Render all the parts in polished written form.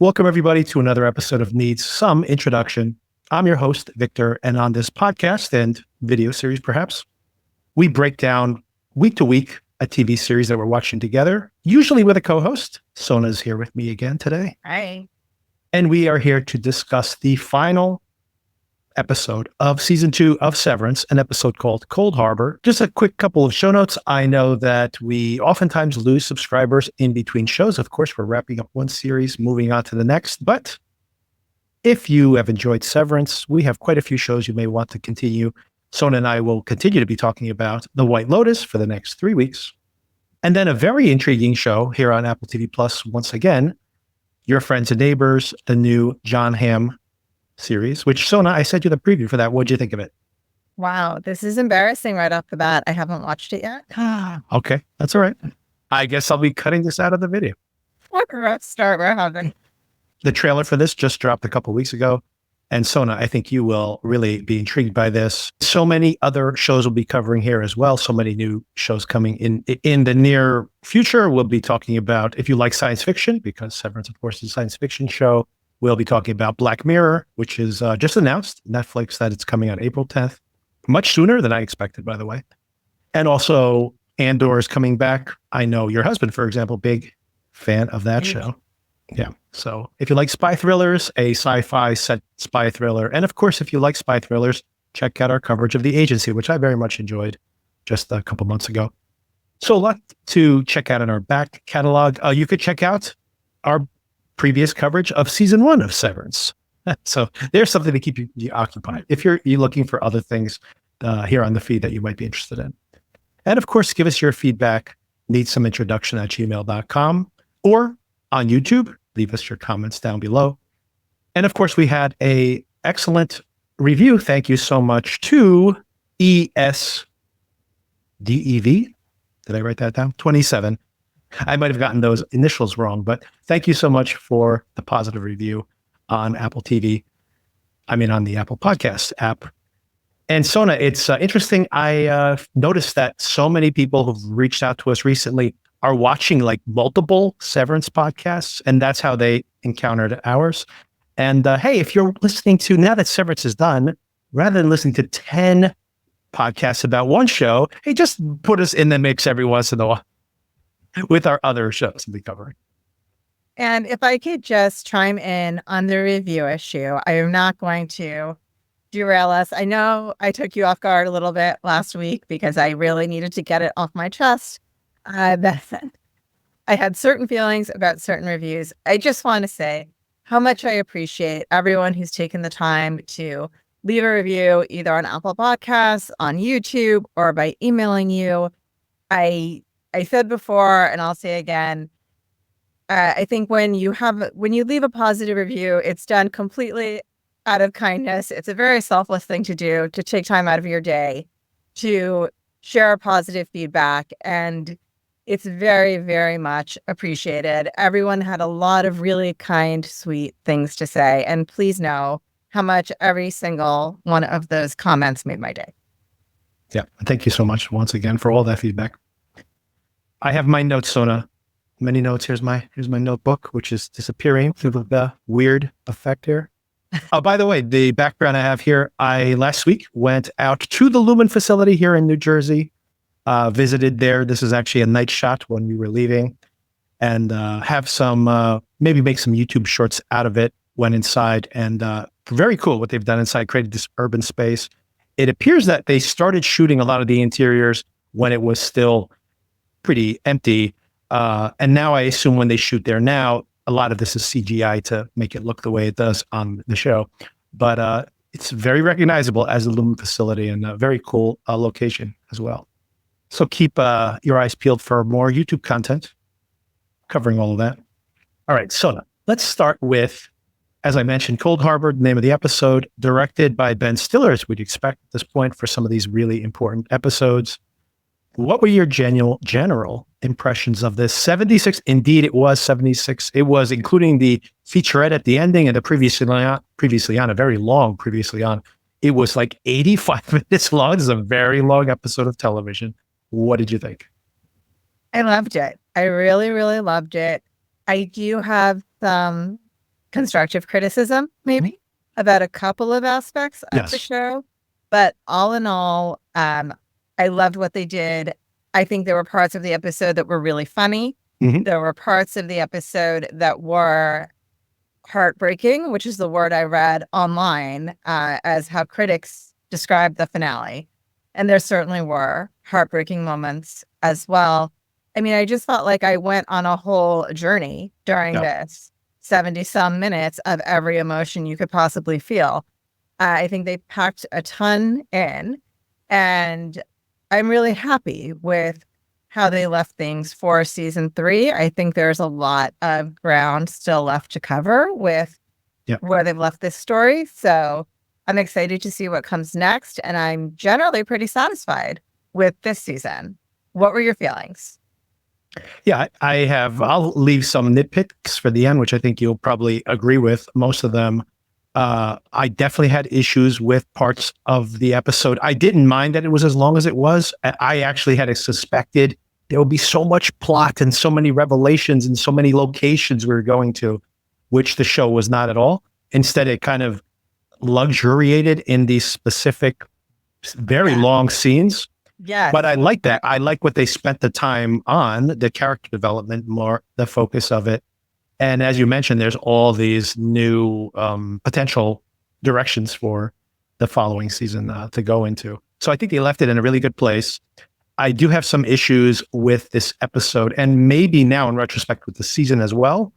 Welcome, everybody, to another episode of Needs Some Introduction. I'm your host, Victor, and on this podcast and video series, perhaps, we break down week to week a TV series that we're watching together, usually with a co-host. Sona is here with me again today. Hi. And we are here to discuss the final episode of season 2 of Severance, an episode called Cold Harbor. Just a quick couple of show notes. I know that we oftentimes lose subscribers in between shows. Of course, we're wrapping up one series, moving on to the next. But if you have enjoyed Severance, we have quite a few shows you may want to continue. Sona and I will continue to be talking about The White Lotus for the next 3 weeks. And then a very intriguing show here on Apple TV Plus, once again, Your Friends and Neighbors, the new John Hamm series, which Sona, I sent you the preview for that. What'd you think of it? Wow, this is embarrassing right off the bat. I haven't watched it yet. Okay, that's all right. I guess I'll be cutting this out of the video. What a rough start we're having. The trailer for this just dropped a couple weeks ago. And Sona, I think you will really be intrigued by this. So many other shows we'll be covering here as well. So many new shows coming in the near future. We'll be talking about, if you like science fiction, because Severance, of course, is a science fiction show. We'll be talking about Black Mirror, which is just announced, Netflix, that it's coming on April 10th. Much sooner than I expected, by the way. And also, Andor is coming back. I know your husband, for example, big fan of that show. Yeah. So if you like spy thrillers, a sci-fi set spy thriller, and of course, if you like spy thrillers, check out our coverage of The Agency, which I very much enjoyed just a couple months ago. So a lot to check out in our back catalog. You could check out our previous coverage of season 1 of Severance. So there's something to keep you occupied if you're looking for other things here on the feed that you might be interested in. And of course, give us your feedback, needssomeintroduction@gmail.com, or on YouTube. Leave us your comments down below. And of course, we had a excellent review. Thank you so much to ESDEV. Did I write that down? 27. I might have gotten those initials wrong, but thank you so much for the positive review on Apple TV. I mean, on the Apple Podcast app. And Sona, it's interesting. I noticed that so many people who've reached out to us recently are watching like multiple Severance podcasts, and that's how they encountered ours. And hey, if you're listening to, now that Severance is done, rather than listening to 10 podcasts about one show, hey, just put us in the mix every once in a while with our other shows we'll be covering. And if I could just chime in on the review issue, I am not going to derail us. I know I took you off guard a little bit last week because I really needed to get it off my chest. I had certain feelings about certain reviews. I just want to say how much I appreciate everyone who's taken the time to leave a review either on Apple Podcasts, on YouTube, or by emailing you. I said before, and I'll say again, I think when you leave a positive review, it's done completely out of kindness. It's a very selfless thing to do, to take time out of your day to share positive feedback. And it's very, very much appreciated. Everyone had a lot of really kind, sweet things to say. And please know how much every single one of those comments made my day. Yeah. Thank you so much once again for all that feedback. I have my notes, Sona. Many notes. Here's my notebook, which is disappearing through the weird effect here. Oh, by the way, the background I have here, I last week went out to the Lumen facility here in New Jersey. Visited there. This is actually a night shot when we were leaving, and have some, maybe make some YouTube shorts out of it. Went inside, and very cool what they've done inside, created this urban space. It appears that they started shooting a lot of the interiors when it was still pretty empty. And now I assume when they shoot there now, a lot of this is CGI to make it look the way it does on the show. But it's very recognizable as the Lumen facility, and a very cool location as well. So keep your eyes peeled for more YouTube content covering all of that. All right, Sona, let's start with, as I mentioned, Cold Harbor, the name of the episode, directed by Ben Stiller, as we'd expect at this point for some of these really important episodes. What were your general impressions of this? 76, indeed it was 76. It was including the featurette at the ending and the previously on, a very long previously on. It was like 85 minutes long. This is a very long episode of television. What did you think? I loved it. I really, really loved it. I do have some constructive criticism, maybe, about a couple of aspects of the show. But all in all, I loved what they did. I think there were parts of the episode that were really funny. There were parts of the episode that were heartbreaking, which is the word I read online as how critics described the finale. And there certainly were heartbreaking moments as well. I mean, I just felt like I went on a whole journey during this 70-some minutes of every emotion you could possibly feel. I think they packed a ton in, and I'm really happy with how they left things for season 3. I think there's a lot of ground still left to cover with where they've left this story. So I'm excited to see what comes next, and I'm generally pretty satisfied with this season. What were your feelings? Yeah, I'll leave some nitpicks for the end, which I think you'll probably agree with. Most of them, I definitely had issues with parts of the episode. I didn't mind that it was as long as it was. I actually had suspected there would be so much plot and so many revelations and so many locations we were going to, which the show was not at all. Instead, it kind of luxuriated in these specific, very long scenes. Yeah. But I like that. I like what they spent the time on, the character development, more the focus of it. And as you mentioned, there's all these new potential directions for the following season to go into. So I think they left it in a really good place. I do have some issues with this episode, and maybe now in retrospect with the season as well,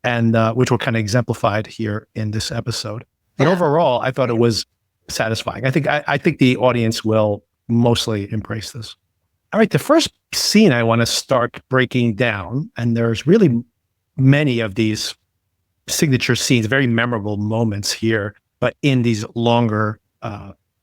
and which were kind of exemplified here in this episode. But overall, I thought it was satisfying. I think the audience will mostly embrace this. All right, the first scene I want to start breaking down, and there's really many of these signature scenes, very memorable moments here, but in these longer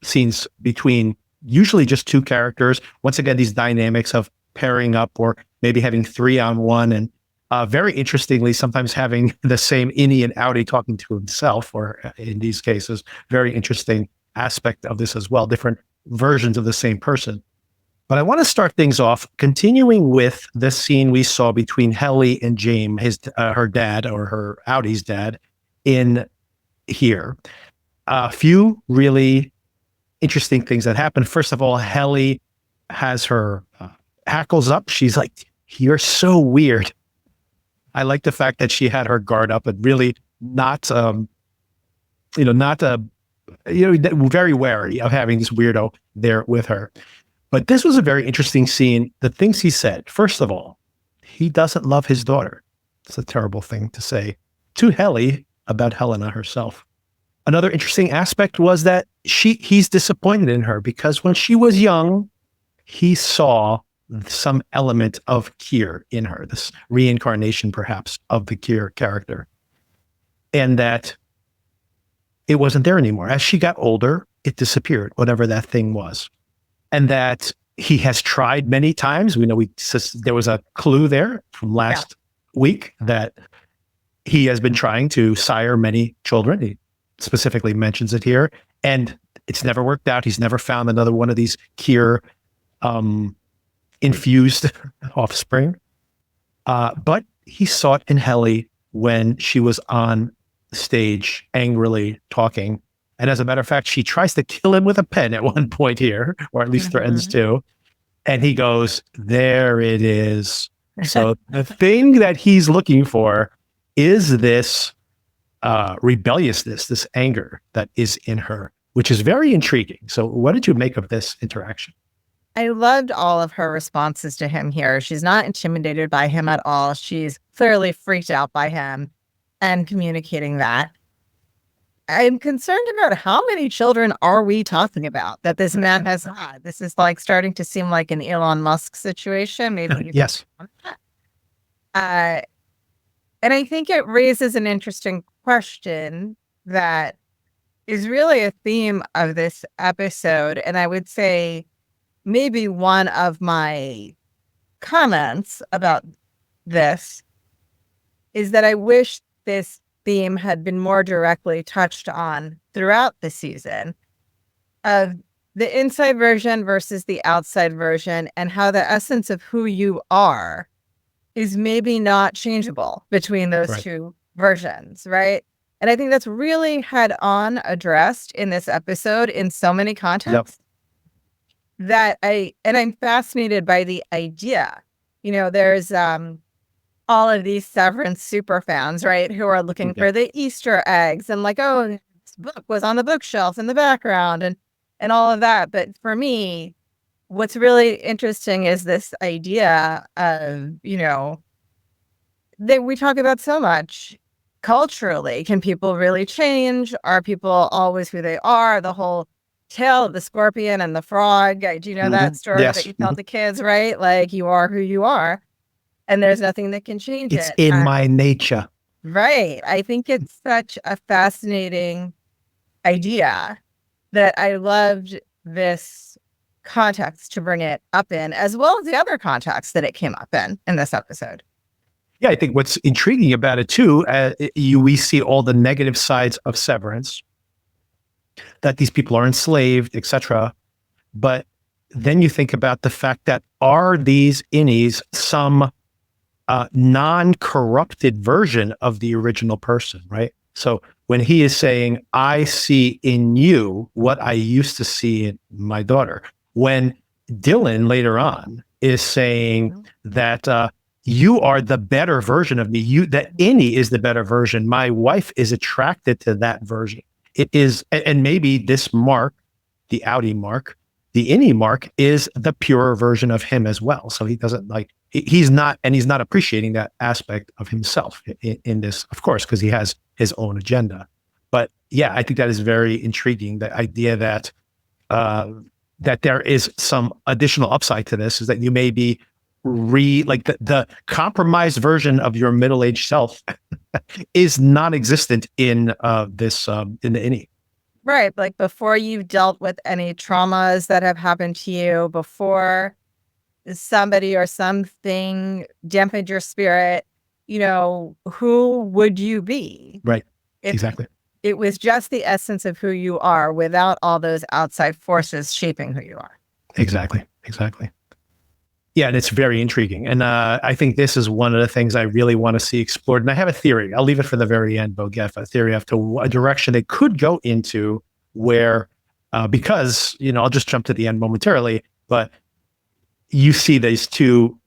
scenes between usually just two characters. Once again, these dynamics of pairing up or maybe having 3-on-1, and very interestingly, sometimes having the same Innie and Audi talking to himself, or in these cases, very interesting aspect of this as well, different versions of the same person. But I want to start things off continuing with the scene we saw between Helly and James, her dad, or her Audi's dad, in here. A few really interesting things that happened. First of all, Helly has her hackles up. She's like, "You're so weird." I like the fact that she had her guard up and really not very wary of having this weirdo there with her. But this was a very interesting scene. The things he said, first of all, he doesn't love his daughter. It's a terrible thing to say to Helly about Helena herself. Another interesting aspect was that he's disappointed in her because when she was young, he saw some element of Kier in her, this reincarnation perhaps of the Kier character, and that it wasn't there anymore. As she got older, it disappeared, whatever that thing was. And that he has tried many times. We know there was a clue there from last week that he has been trying to sire many children. He specifically mentions it here. And it's never worked out. He's never found another one of these Kier infused offspring. But he saw it in Helly when she was on stage angrily talking. And as a matter of fact, she tries to kill him with a pen at one point here, or at least threatens to. And he goes, "There it is." So the thing that he's looking for is this rebelliousness, this anger that is in her, which is very intriguing. So what did you make of this interaction? I loved all of her responses to him here. She's not intimidated by him at all. She's clearly freaked out by him and communicating that. I'm concerned about how many children are we talking about that this man has had. This is like starting to seem like an Elon Musk situation. Maybe yes. And I think it raises an interesting question that is really a theme of this episode. And I would say maybe one of my comments about this is that I wish this theme had been more directly touched on throughout the season of the inside version versus the outside version, and how the essence of who you are is maybe not changeable between those two versions, right? And I think that's really head on addressed in this episode in so many contexts that I'm fascinated by the idea. There's all of these Severance super fans, right, who are looking for the Easter eggs and like, oh, this book was on the bookshelf in the background and all of that. But for me, what's really interesting is this idea of, that we talk about so much culturally. Can people really change? Are people always who they are? The whole tale of the scorpion and the frog. Do you know that story that you tell the kids, right? Like, you are who you are. And there's nothing that can change it. It's in my nature. Right. I think it's such a fascinating idea that I loved this context to bring it up in, as well as the other contexts that it came up in this episode. Yeah, I think what's intriguing about it too, we see all the negative sides of Severance, that these people are enslaved, etc. But then you think about the fact that are these innies some non-corrupted version of the original person, right? So when he is saying, I see in you what I used to see in my daughter, when Dylan later on is saying that you are the better version of me, that Innie is the better version, my wife is attracted to that version. It is, and maybe this mark, the Audi mark, the Innie mark is the purer version of him as well. So he doesn't he's not appreciating that aspect of himself in this, of course, because he has his own agenda. But yeah, I think that is very intriguing. The idea that that there is some additional upside to this is that you may be the compromised version of your middle-aged self is non-existent in this in the Innie. Right. Like, before you've dealt with any traumas that have happened to you, before somebody or something dampened your spirit, who would you be? Right. Exactly. It was just the essence of who you are without all those outside forces shaping who you are. Exactly. Yeah, and it's very intriguing. And I think this is one of the things I really want to see explored. And I have a theory. I'll leave it for the very end, Bogef, a theory as to a direction it could go into where, because, I'll just jump to the end momentarily, but you see these two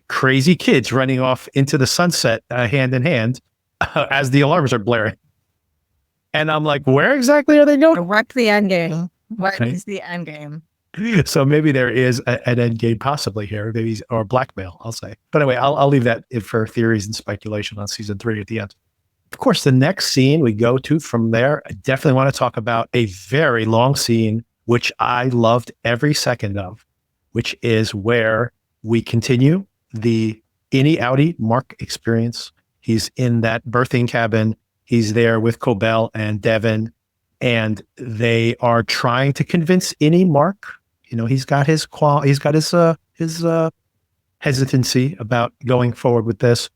crazy kids running off into the sunset hand in hand as the alarms are blaring. And I'm like, where exactly are they going? What's the end game? What is the end game? So maybe there is an end game possibly here, maybe, or blackmail, I'll say. But anyway, I'll leave that for theories and speculation on season 3 at the end. Of course, the next scene we go to from there, I definitely want to talk about a very long scene, which I loved every second of, which is where we continue the Innie Audi Mark experience. He's in that birthing cabin. He's there with Cobell and Devin, and they are trying to convince Innie Mark. He's got his hesitancy about going forward with this.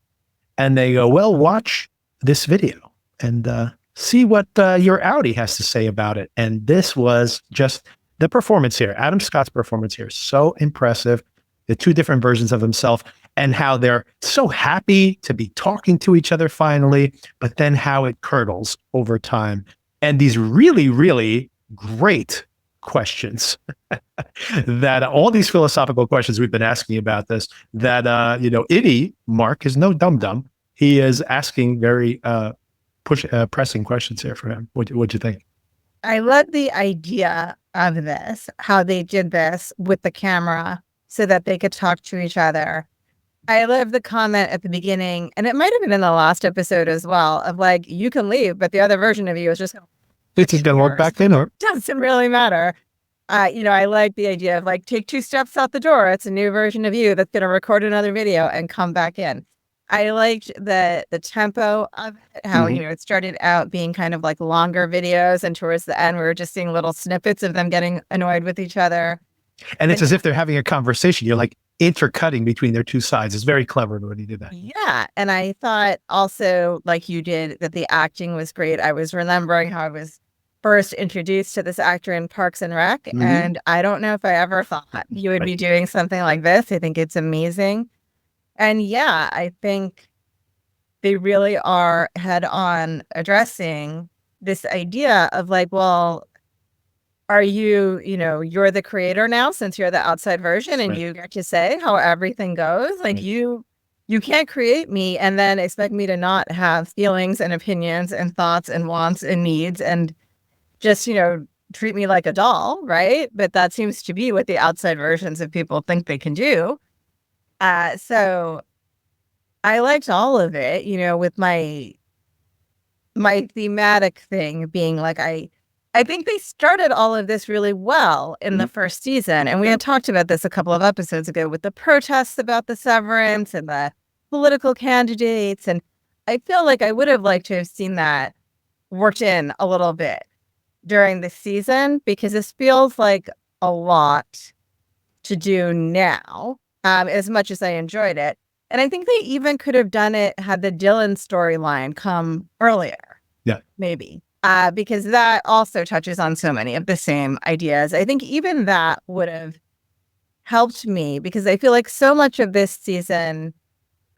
And they go, well, watch this video and see what your Audi has to say about it. And this was just the performance here. Adam Scott's performance here is so impressive. The two different versions of himself and how they're so happy to be talking to each other finally, but then how it curdles over time. And these really, really great questions that all these philosophical questions we've been asking about this, that, Innie Mark is no dum-dum. He is asking very pressing questions here for him. What'd you think? I love the idea of this, how they did this with the camera so that they could talk to each other. I love the comment at the beginning, and it might have been in the last episode as well, of like, you can leave, but the other version of you is just It's going to look back in, or doesn't really matter. I like the idea of like, take 2 steps out the door. It's a new version of you that's going to record another video and come back in. I liked the tempo of it, how, it started out being kind of like longer videos, and towards the end, we were just seeing little snippets of them getting annoyed with each other. And it's as if they're having a conversation. You're like intercutting between their two sides. It's very clever when you do that. Yeah. And I thought also, like you did, that the acting was great. I was remembering how I was first introduced to this actor in Parks and Rec. And I don't know if I ever thought he would be doing something like this. I think it's amazing. And yeah, I think they really are head on addressing this idea of like, well, are you, you're the creator now since you're the outside version and Right. you get to say how everything goes. Like Right. you can't create me and then expect me to not have feelings and opinions and thoughts and wants and needs and just, treat me like a doll, right? But that seems to be what the outside versions of people think they can do. So I liked all of it, with my thematic thing being like I think they started all of this really well in the first season. And we had talked about this a couple of episodes ago with the protests about the severance and the political candidates. And I feel like I would have liked to have seen that worked in a little bit during the season because this feels like a lot to do now, as much as I enjoyed it. And I think they even could have done it had the Dylan storyline come earlier. Yeah. Maybe. Because that also touches on so many of the same ideas. I think even that would have helped me because I feel like so much of this season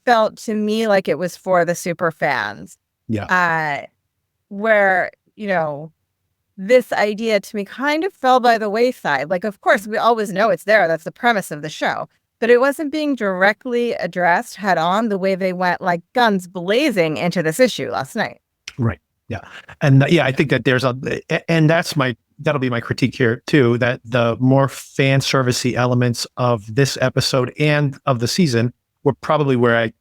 felt to me like it was for the super fans. Yeah. Where, this idea to me kind of fell by the wayside. Like, of course, we always know it's there. That's the premise of the show. But it wasn't being directly addressed head on the way they went like guns blazing into this issue last night. Right. Yeah. And I think that and that'll be my critique here too, that the more fan servicey elements of this episode and of the season were probably where I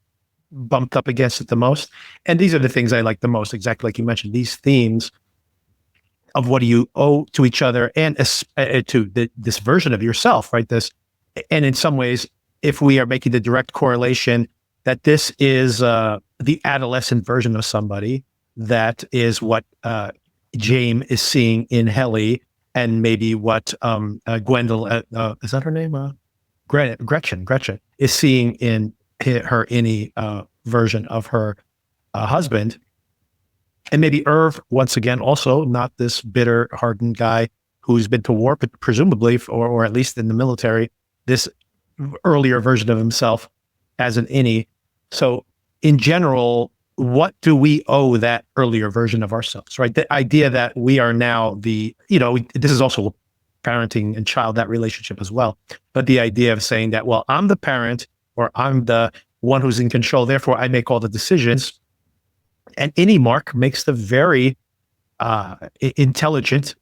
bumped up against it the most. And these are the things I like the most, exactly like you mentioned, these themes of what do you owe to each other and to this version of yourself, right? And in some ways, if we are making the direct correlation that this is the adolescent version of somebody, that is what James is seeing in Helly, and maybe what Gwendolyn, is that her name? Gretchen is seeing in her any version of her husband. And maybe Irv, once again, also not this bitter, hardened guy who's been to war, but presumably, or at least in the military, this earlier version of himself as an innie. So in general, what do we owe that earlier version of ourselves, right? The idea that we are now this is also parenting and child, that relationship as well. But the idea of saying that, well, I'm the parent or I'm the one who's in control, therefore I make all the decisions. And any Mark makes the very intelligent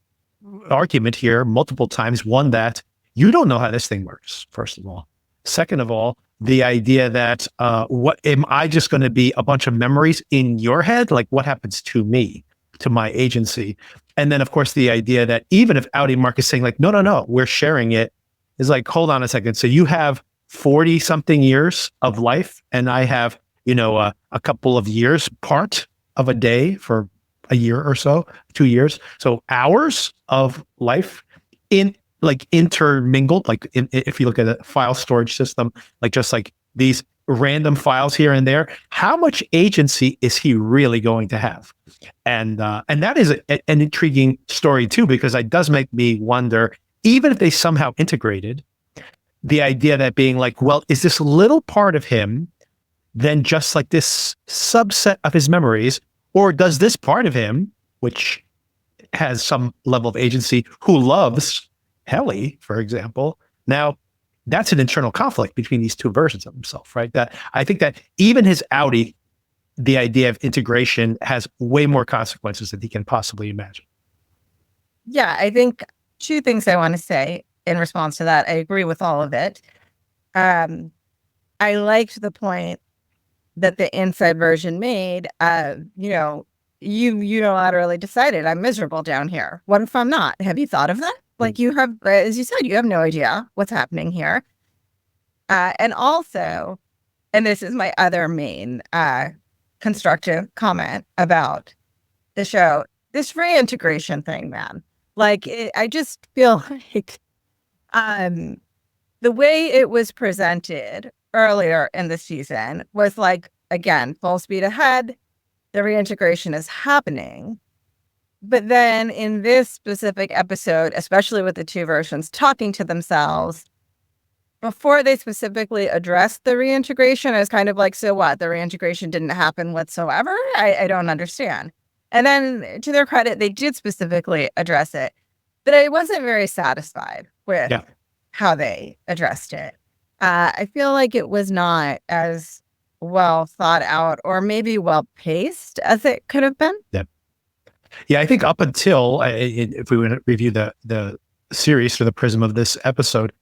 argument here multiple times. One, that you don't know how this thing works, first of all. Second of all, the idea that what am I just going to be a bunch of memories in your head? Like what happens to me, to my agency? And then, of course, the idea that even if Audi Mark is saying like, no, we're sharing it, is like, hold on a second. So you have 40 something years of life and I have, a couple of years, part of a day for a year or so, 2 years. So hours of life in like intermingled, like if you look at a file storage system, like just like these random files here and there, how much agency is he really going to have? And that is an intriguing story too, because it does make me wonder, even if they somehow integrated the idea that being like, well, is this little part of him then just like this subset of his memories, or does this part of him, which has some level of agency, who loves Helly, for example, now that's an internal conflict between these two versions of himself, right? That I think that even his Audi, the idea of integration has way more consequences than he can possibly imagine. Yeah, I think two things I want to say in response to that. I agree with all of it. I liked the point that the inside version made. You unilaterally decided I'm miserable down here. What if I'm not? Have you thought of that? Like you have, as you said, you have no idea what's happening here. And also, and this is my other main constructive comment about the show, this reintegration thing, man. Like I just feel like the way it was presented earlier in the season was like, again, full speed ahead, the reintegration is happening. But then in this specific episode, especially with the two versions talking to themselves, before they specifically addressed the reintegration, I was kind of like, so what? The reintegration didn't happen whatsoever? I don't understand. And then to their credit, they did specifically address it. But I wasn't very satisfied with how they addressed it. I feel like it was not as well thought out or maybe well paced as it could have been. Yeah, I think up until, if we were to review the series through the prism of this episode,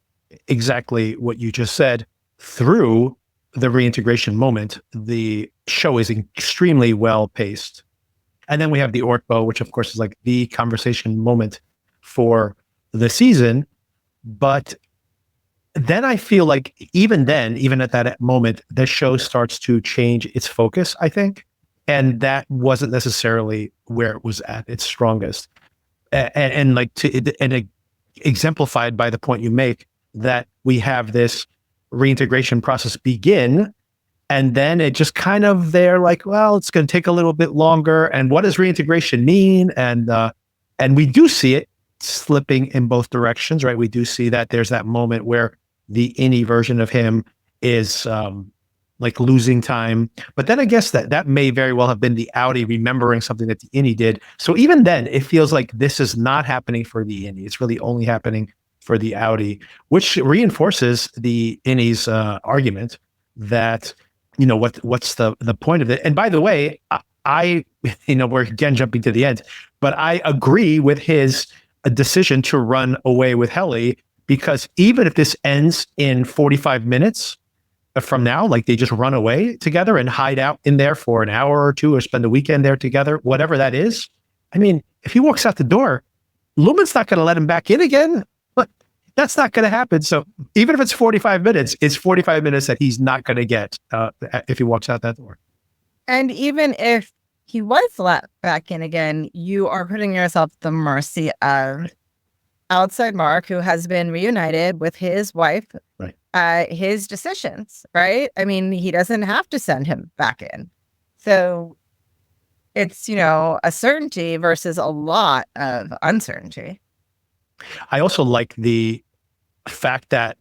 exactly what you just said, through the reintegration moment, the show is extremely well paced. And then we have the Orkbo, which of course is like the conversation moment for the season. But then I feel like even at that moment, the show starts to change its focus, I think. And that wasn't necessarily where it was at its strongest. And exemplified by the point you make that we have this reintegration process begin, and then it just kind of, they're like, well, it's going to take a little bit longer. And what does reintegration mean? And we do see it slipping in both directions, right? We do see that there's that moment where the innie version of him is like losing time. But then I guess that may very well have been the Audi remembering something that the innie did. So even then, it feels like this is not happening for the innie. It's really only happening for the Audi, which reinforces the innie's argument that, what's the point of it? And by the way, I we're again jumping to the end, but I agree with his decision to run away with Helly, because even if this ends in 45 minutes from now, like they just run away together and hide out in there for an hour or two or spend the weekend there together, whatever that is. I mean, if he walks out the door, Lumen's not going to let him back in again. But that's not going to happen. So even if it's 45 minutes, it's 45 minutes that he's not going to get if he walks out that door. And even if he was let back in again, you are putting yourself at the mercy of outside Mark, who has been reunited with his wife, right? His decisions, right? I mean, he doesn't have to send him back in. So it's, a certainty versus a lot of uncertainty. I also like the fact that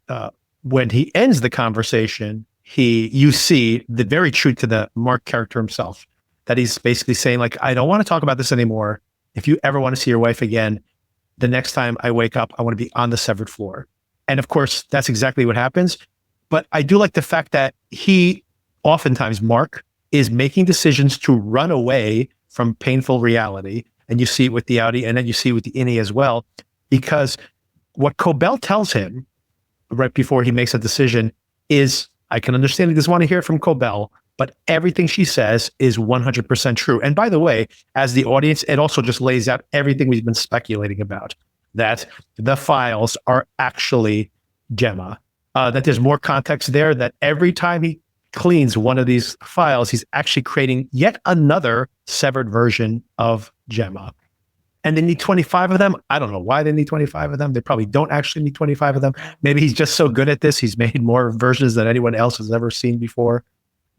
when he ends the conversation, you see the very true to the Mark character himself, that he's basically saying, like, I don't want to talk about this anymore. If you ever want to see your wife again, the next time I wake up, I want to be on the severed floor. And of course, that's exactly what happens. But I do like the fact that oftentimes, Mark, is making decisions to run away from painful reality. And you see it with the Audi, and then you see it with the innie as well. Because what Cobell tells him right before he makes a decision is, I can understand he doesn't want to hear it from Cobell, but everything she says is 100% true. And by the way, as the audience, it also just lays out everything we've been speculating about, that the files are actually Gemma, that there's more context there, that every time he cleans one of these files, he's actually creating yet another severed version of Gemma. And they need 25 of them. I don't know why they need 25 of them. They probably don't actually need 25 of them. Maybe he's just so good at this, he's made more versions than anyone else has ever seen before.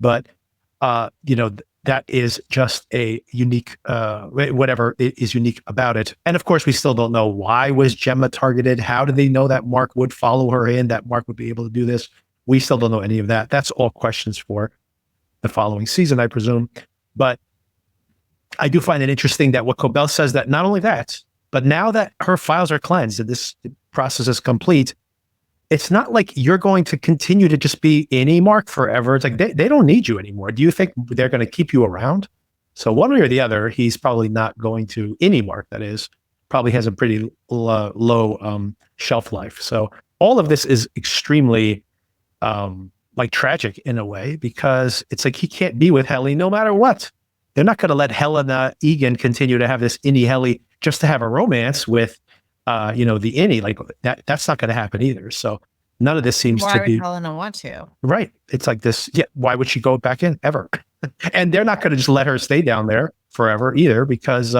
But, that is just a unique, whatever is unique about it. And of course, we still don't know, why was Gemma targeted? How did they know that Mark would follow her in, that Mark would be able to do this? We still don't know any of that. That's all questions for the following season, I presume. But I do find it interesting that what Cobell says, that not only that, but now that her files are cleansed and this process is complete, it's not like you're going to continue to just be innie Mark forever. It's like they don't need you anymore. Do you think they're going to keep you around? So one way or the other, he's probably not going to innie Mark, that is, probably has a pretty low shelf life. So all of this is extremely tragic in a way, because it's like he can't be with Helly no matter what. They're not going to let Helena Egan continue to have this innie Helly just to have a romance with the innie. Like that's not going to happen either. So none of this seems to be. Why would Helena want to? Right. It's like this. Yeah. Why would she go back in ever? And they're not going to just let her stay down there forever either, because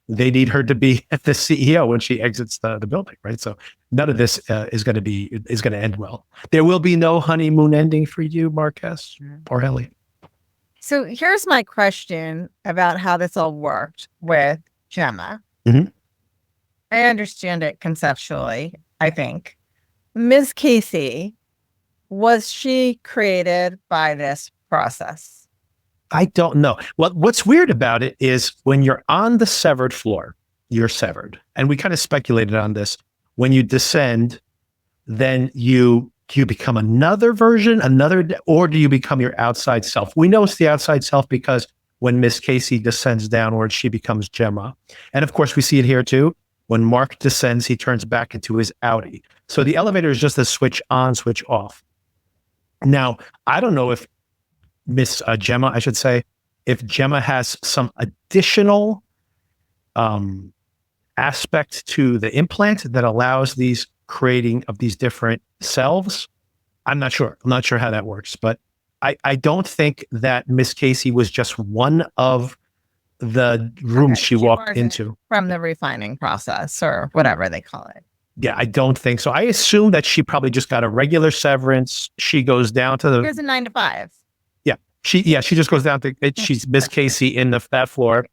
they need her to be the CEO when she exits the building. Right. So none of this is going to end well. There will be no honeymoon ending for you, Marquez or Helly. So here's my question about how this all worked with Gemma. Mm-hmm. I understand it conceptually, I think. Ms. Casey Was she created by this process? I don't know. What's weird about it is when you're on the severed floor, you're severed. And we kind of speculated on this. When you descend, then do you become another version, or do you become your outside self? We know it's the outside self because when Miss Casey descends downwards, she becomes Gemma. And of course, we see it here too. When Mark descends, he turns back into his Audi. So the elevator is just a switch on, switch off. Now, I don't know if Miss Gemma, I should say, if Gemma has some additional aspect to the implant that allows these creating of these different selves. I'm not sure. I'm not sure how that works, but I don't think that Miss Casey was just one of the rooms she walked into from the refining process or whatever they call it. Yeah, I don't think so. I assume that she probably just got a regular severance. She goes down to Here's a 9 to 5. She just goes down to it. She's Miss Casey in that floor.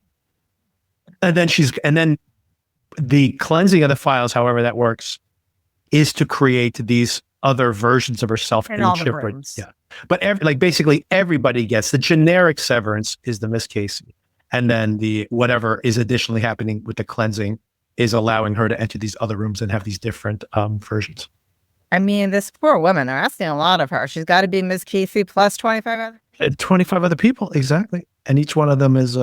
And then the cleansing of the files, however that works, is to create these other versions of herself in all the rooms. Yeah. But basically everybody gets the generic severance is the Miss Casey. And then the whatever is additionally happening with the cleansing is allowing her to enter these other rooms and have these different versions. I mean, this poor woman, they're asking a lot of her. She's got to be Miss Casey plus 25 other 25 other people, exactly. And each one of them is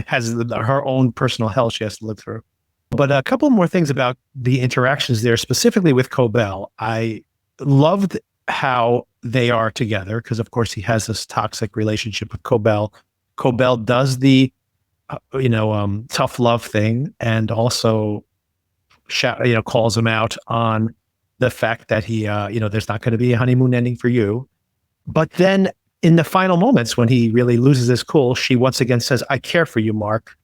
has her own personal hell she has to live through. But a couple more things about the interactions there, specifically with Cobell. I loved how they are together because, of course, he has this toxic relationship with Cobell. Cobell does the, tough love thing and also, calls him out on the fact that he, there's not going to be a honeymoon ending for you. But then in the final moments when he really loses his cool, she once again says, I care for you, Mark.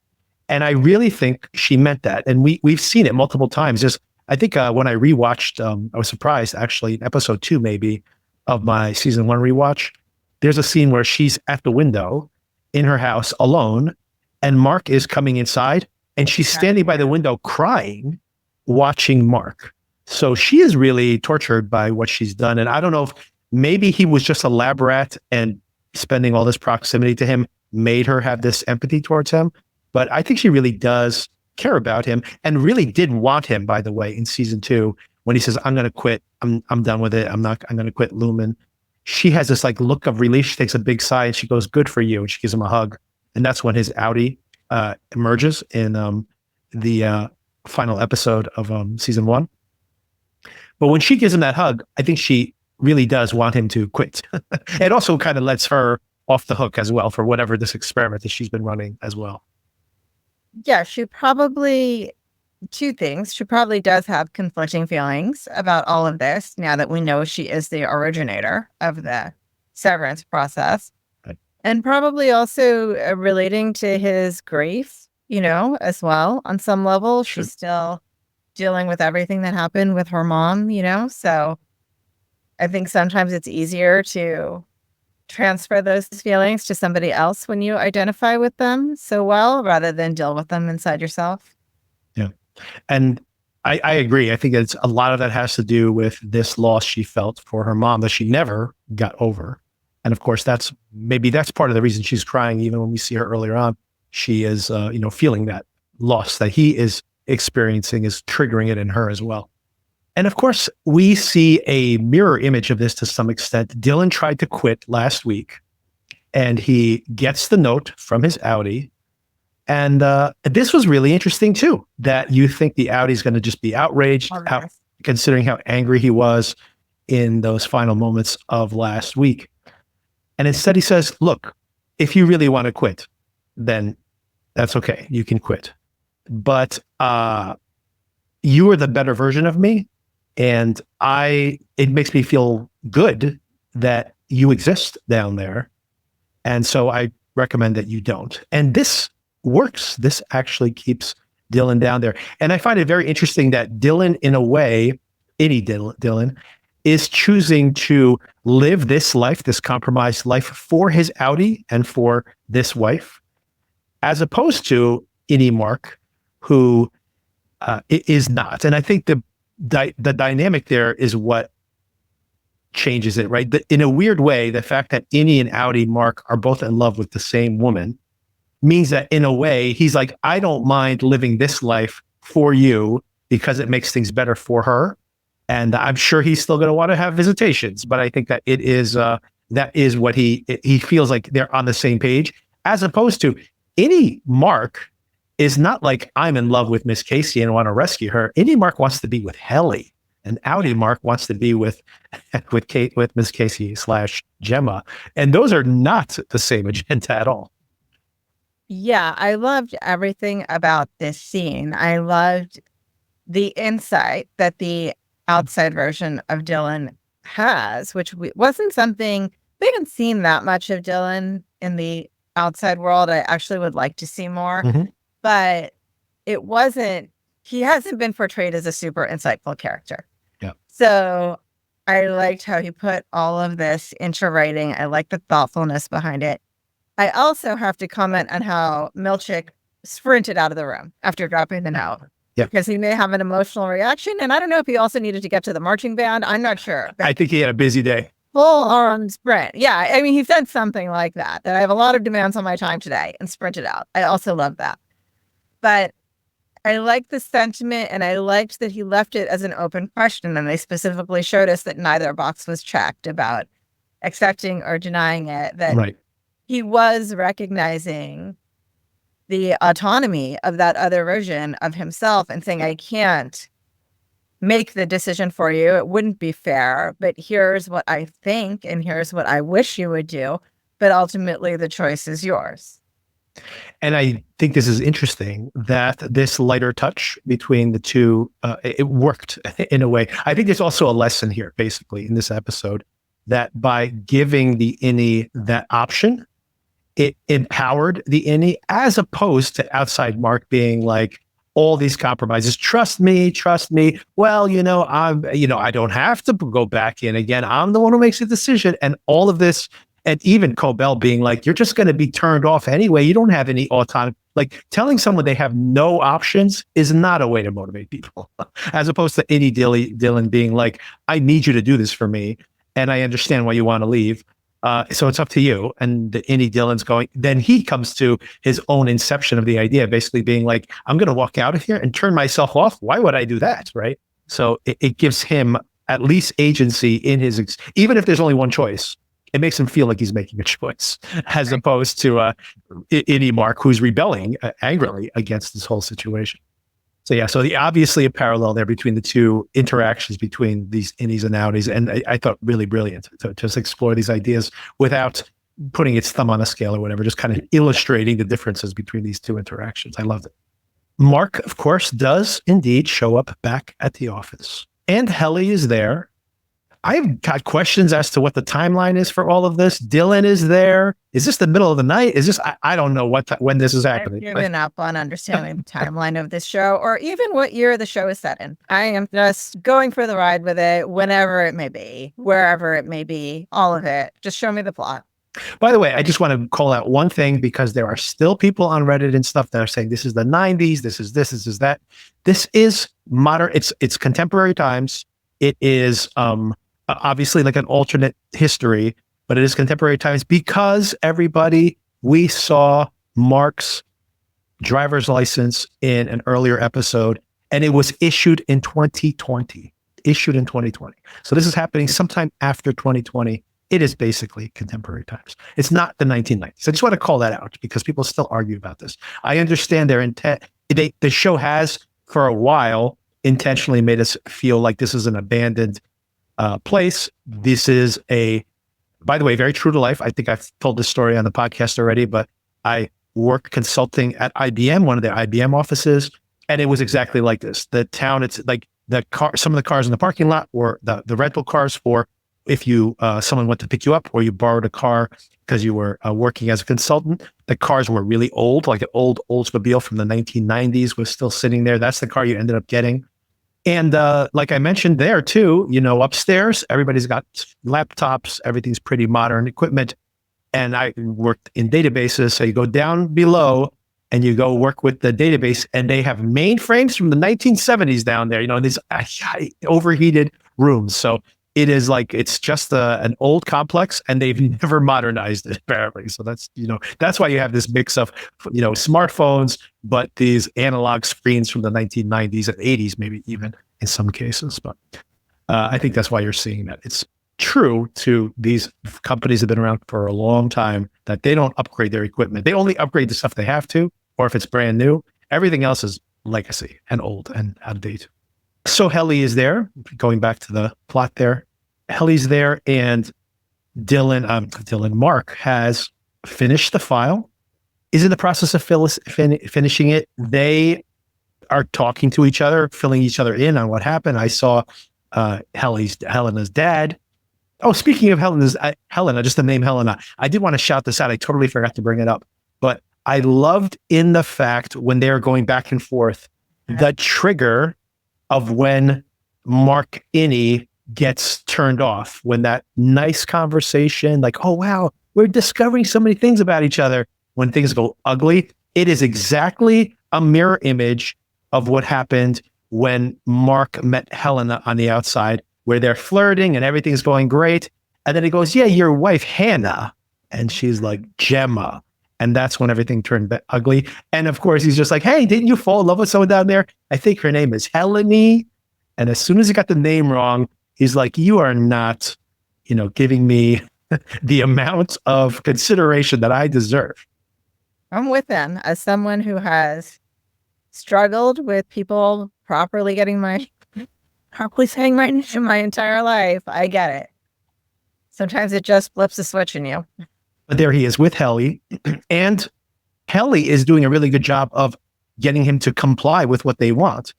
And I really think she meant that. And we've seen it multiple times. I think when I rewatched, I was surprised actually in episode 2, maybe of my season 1 rewatch, there's a scene where she's at the window in her house alone and Mark is coming inside and she's standing by the window crying, watching Mark. So she is really tortured by what she's done. And I don't know if maybe he was just a lab rat and spending all this proximity to him made her have this empathy towards him. But I think she really does care about him and really did want him, by the way, in season 2, when he says, I'm going to quit. I'm done with it. I'm going to quit Lumen. She has this look of relief. She takes a big sigh and she goes, good for you. And she gives him a hug. And that's when his Audi emerges in the final episode of season 1. But when she gives him that hug, I think she really does want him to quit. It also kind of lets her off the hook as well for whatever this experiment that she's been running as well. Yeah, she probably, 2 things. She probably does have conflicting feelings about all of this now that we know she is the originator of the severance process. Right. And probably also relating to his grief, as well on some level. Sure. She's still dealing with everything that happened with her mom, so I think sometimes it's easier to transfer those feelings to somebody else when you identify with them so well, rather than deal with them inside yourself. Yeah. And I agree. I think it's a lot of that has to do with this loss she felt for her mom that she never got over. And of course, that's part of the reason she's crying. Even when we see her earlier on, she is, feeling that loss that he is experiencing is triggering it in her as well. And of course, we see a mirror image of this to some extent. Dylan tried to quit last week and he gets the note from his Audi. And this was really interesting too, that you think the Audi is going to just be outraged, considering how angry he was in those final moments of last week. And instead he says, look, if you really want to quit, then that's okay. You can quit. But you are the better version of me. And it makes me feel good that you exist down there. And so I recommend that you don't. And this works. This actually keeps Dylan down there. And I find it very interesting that Dylan, in a way, Dylan is choosing to live this life, this compromised life for his Audi and for this wife, as opposed to Mark, who is not. And I think the dynamic there is what changes it, right? In a weird way, the fact that Innie and Audi Mark are both in love with the same woman means that in a way, he's like, I don't mind living this life for you because it makes things better for her. And I'm sure he's still going to want to have visitations, but I think that it is, that is what he feels like they're on the same page, as opposed to Innie Mark is not like, I'm in love with Miss Casey and want to rescue her. Innie Mark wants to be with Helly, and Audi Mark wants to be with Miss Casey / Gemma. And those are not the same agenda at all. Yeah, I loved everything about this scene. I loved the insight that the outside version of Dylan has, which wasn't something, we haven't seen that much of Dylan in the outside world. I actually would like to see more, but it wasn't, he hasn't been portrayed as a super insightful character. Yeah. So I liked how he put all of this into writing. I like the thoughtfulness behind it. I also have to comment on how Milchick sprinted out of the room after dropping the note. Yeah. Because he may have an emotional reaction. And I don't know if he also needed to get to the marching band. I'm not sure. I think he had a busy day. Full on sprint. Yeah. I mean, he said something like that I have a lot of demands on my time today, and sprinted out. I also love that. But I liked the sentiment, and I liked that he left it as an open question. And they specifically showed us that neither box was checked about accepting or denying it. That Right. He was recognizing the autonomy of that other version of himself and saying, I can't make the decision for you. It wouldn't be fair, but here's what I think, and here's what I wish you would do. But ultimately, the choice is yours. And I think this is interesting that this lighter touch between the two, it worked in a way. I think there's also a lesson here, basically, in this episode, that by giving the Innie that option, it empowered the Innie, as opposed to outside Mark being like, all these compromises, trust me. Well, I don't have to go back in again. I'm the one who makes the decision, and all of this. And even Cobell being like, you're just going to be turned off anyway. You don't have any autonomy. Like, telling someone they have no options is not a way to motivate people, as opposed to Innie Dylan being like, I need you to do this for me, and I understand why you want to leave. So it's up to you. And the Innie Dylan's going, then he comes to his own inception of the idea, basically being like, I'm going to walk out of here and turn myself off. Why would I do that? Right. So it gives him at least agency in his, even if there's only one choice, it makes him feel like he's making a choice, as opposed to Innie Mark, who's rebelling angrily against this whole situation. So yeah, so obviously a parallel there between the two interactions between these Innies and Audis, and I thought really brilliant to just explore these ideas without putting its thumb on a scale or whatever, just kind of illustrating the differences between these two interactions. I loved it. Mark, of course, does indeed show up back at the office, and Helly is there. I've got questions as to what the timeline is for all of this. Dylan is there. Is this the middle of the night? Is this, I don't know when this is happening. I've given up on understanding the timeline of this show, or even what year the show is set in. I am just going for the ride with it, whenever it may be, wherever it may be, all of it. Just show me the plot. By the way, I just want to call out one thing, because there are still people on Reddit and stuff that are saying this is the 90s, this is that. This is modern, it's contemporary times. It is, obviously like an alternate history, but it is contemporary times, because we saw Mark's driver's license in an earlier episode, and it was issued in 2020. So this is happening sometime after 2020. It is basically contemporary times. It's not the 1990s. I just want to call that out, because people still argue about this. I understand their intent. The show has, for a while, intentionally made us feel like this is an abandoned place. This is by the way, very true to life. I think I've told this story on the podcast already, but I worked consulting at IBM, one of their IBM offices, and it was exactly like this. The town, it's like some of the cars in the parking lot were the rental cars for if you someone went to pick you up, or you borrowed a car because you were working as a consultant. The cars were really old, like an old Oldsmobile from the 1990s was still sitting there. That's the car you ended up getting. And like I mentioned there too, upstairs, everybody's got laptops, everything's pretty modern equipment. And I worked in databases. So you go down below and you go work with the database, and they have mainframes from the 1970s down there, these overheated rooms. So it is like it's just an old complex, and they've never modernized it apparently. So that's why you have this mix of smartphones, but these analog screens from the 1990s and 80s, maybe even in some cases. But I think that's why you're seeing that. It's true to these companies that have been around for a long time that they don't upgrade their equipment. They only upgrade the stuff they have to, or if it's brand new. Everything else is legacy and old and out of date. So Helly is there, going back to the plot there. Helly's there, and Mark has finished the file, is in the process of finishing it. They are talking to each other, filling each other in on what happened. I saw Helena's dad. Oh, speaking of Helena, just the name Helena, I did want to shout this out. I totally forgot to bring it up, but I loved in the fact when they're going back and forth, the trigger of when Mark Innie gets turned off, when that nice conversation, like, oh, wow, we're discovering so many things about each other. When things go ugly, it is exactly a mirror image of what happened when Mark met Helena on the outside, where they're flirting and everything's going great. And then he goes, yeah, your wife, Hannah. And she's like, Gemma. And that's when everything turned ugly. And of course, he's just like, hey, didn't you fall in love with someone down there? I think her name is Helene. And as soon as he got the name wrong, he's like, you are not, giving me the amount of consideration that I deserve. I'm with him as someone who has struggled with people properly saying my name my entire life. I get it. Sometimes it just flips a switch in you. But there he is with Helly, and Helly is doing a really good job of getting him to comply with what they want.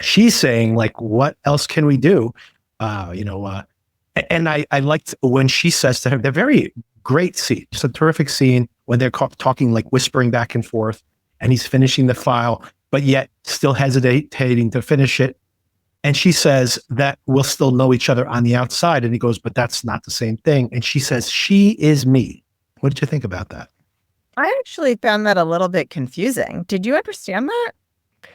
She's saying, like, what else can we do? And I liked when she says to him, they're very great scene. It's a terrific scene when they're talking, like whispering back and forth, and he's finishing the file, but yet still hesitating to finish it. And she says that we'll still know each other on the outside. And he goes, but that's not the same thing. And she says, she is me. What did you think about that? I actually found that a little bit confusing. Did you understand that?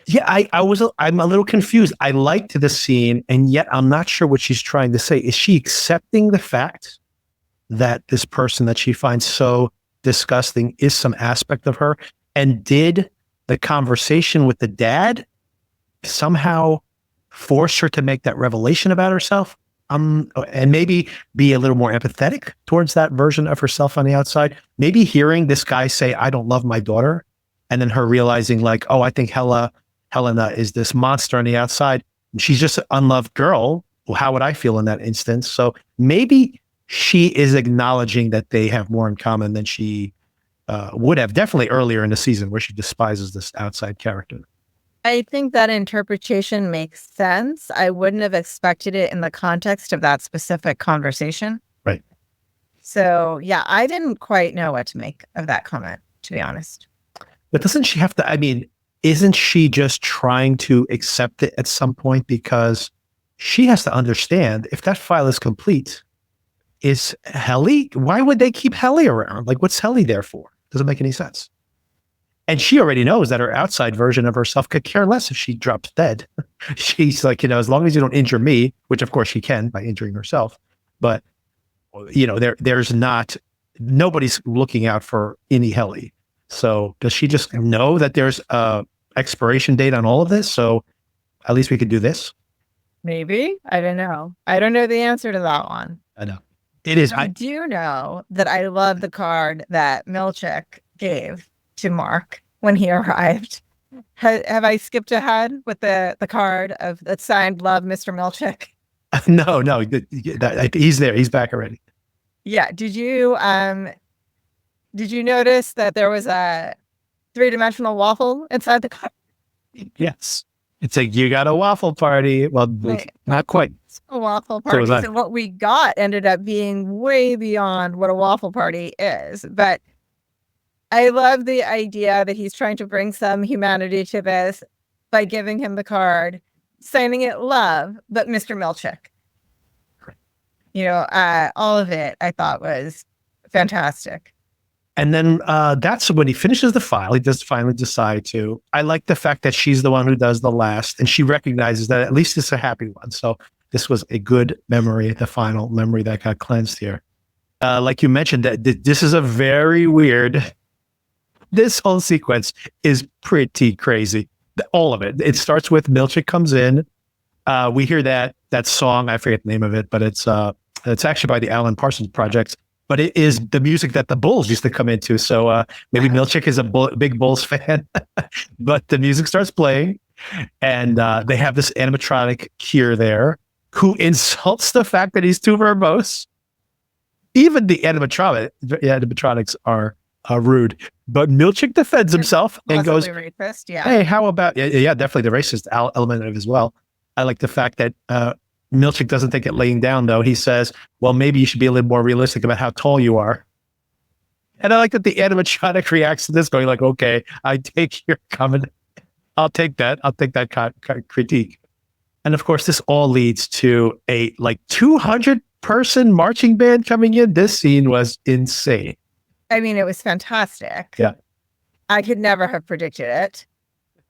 Yeah, I'm a little confused. I liked the scene, and yet I'm not sure what she's trying to say. Is she accepting the fact that this person that she finds so disgusting is some aspect of her? And did the conversation with the dad somehow force her to make that revelation about herself, and maybe be a little more empathetic towards that version of herself on the outside? Maybe hearing this guy say, I don't love my daughter, and then her realizing, like, oh, I think Helena is this monster on the outside. She's just an unloved girl. Well, how would I feel in that instance? So maybe she is acknowledging that they have more in common than she would have definitely earlier in the season, where she despises this outside character. I think that interpretation makes sense. I wouldn't have expected it in the context of that specific conversation. Right. So, yeah, I didn't quite know what to make of that comment, to be honest. But doesn't she have to, isn't she just trying to accept it at some point? Because she has to understand, if that file is complete, is Helly, why would they keep Helly around? Like, what's Helly there for? Doesn't make any sense. And she already knows that her outside version of herself could care less if she drops dead. She's like, as long as you don't injure me, which of course she can by injuring herself. But, there's nobody's looking out for any Helly. So does she just know that there's a expiration date on all of this? So at least we could do this? Maybe. I don't know. I don't know the answer to that one. I know. It is. I do know that I love the card that Milchick gave to Mark when he arrived. Have I skipped ahead with the card of that signed "Love, Mr. Milchick"? No. He's there. He's back already. Yeah. Did you notice that there was a 3-dimensional waffle inside the card? Yes. It's like, you got a waffle party. Well, not quite. A waffle party. So what we got ended up being way beyond what a waffle party is. But I love the idea that he's trying to bring some humanity to this by giving him the card, signing it "Love, but Mr. Milchick." All of it I thought was fantastic. And then that's when he finishes the file. He does finally decide to. I like the fact that she's the one who does the last, and she recognizes that at least it's a happy one. So this was a good memory, the final memory that got cleansed here. Like you mentioned, that this is a very weird. This whole sequence is pretty crazy. All of it. It starts with Milchick comes in. We hear that song. I forget the name of it, but it's actually by the Alan Parsons Project. But it is the music that the Bulls used to come into. So maybe Milchick is a big Bulls fan. But the music starts playing, and they have this animatronic here there who insults the fact that he's too verbose. Even the animatronics are rude. But Milchick defends himself and goes, racist, yeah. Hey, how about, yeah, definitely the racist element of it as well. I like the fact that Milchick doesn't take it laying down, though. He says, well, maybe you should be a little more realistic about how tall you are. And I like that the animatronic reacts to this, going like, okay, I take your comment. I'll take that. I'll take that critique. And of course, this all leads to a 200-person marching band coming in. This scene was insane. I mean, it was fantastic. Yeah. I could never have predicted it.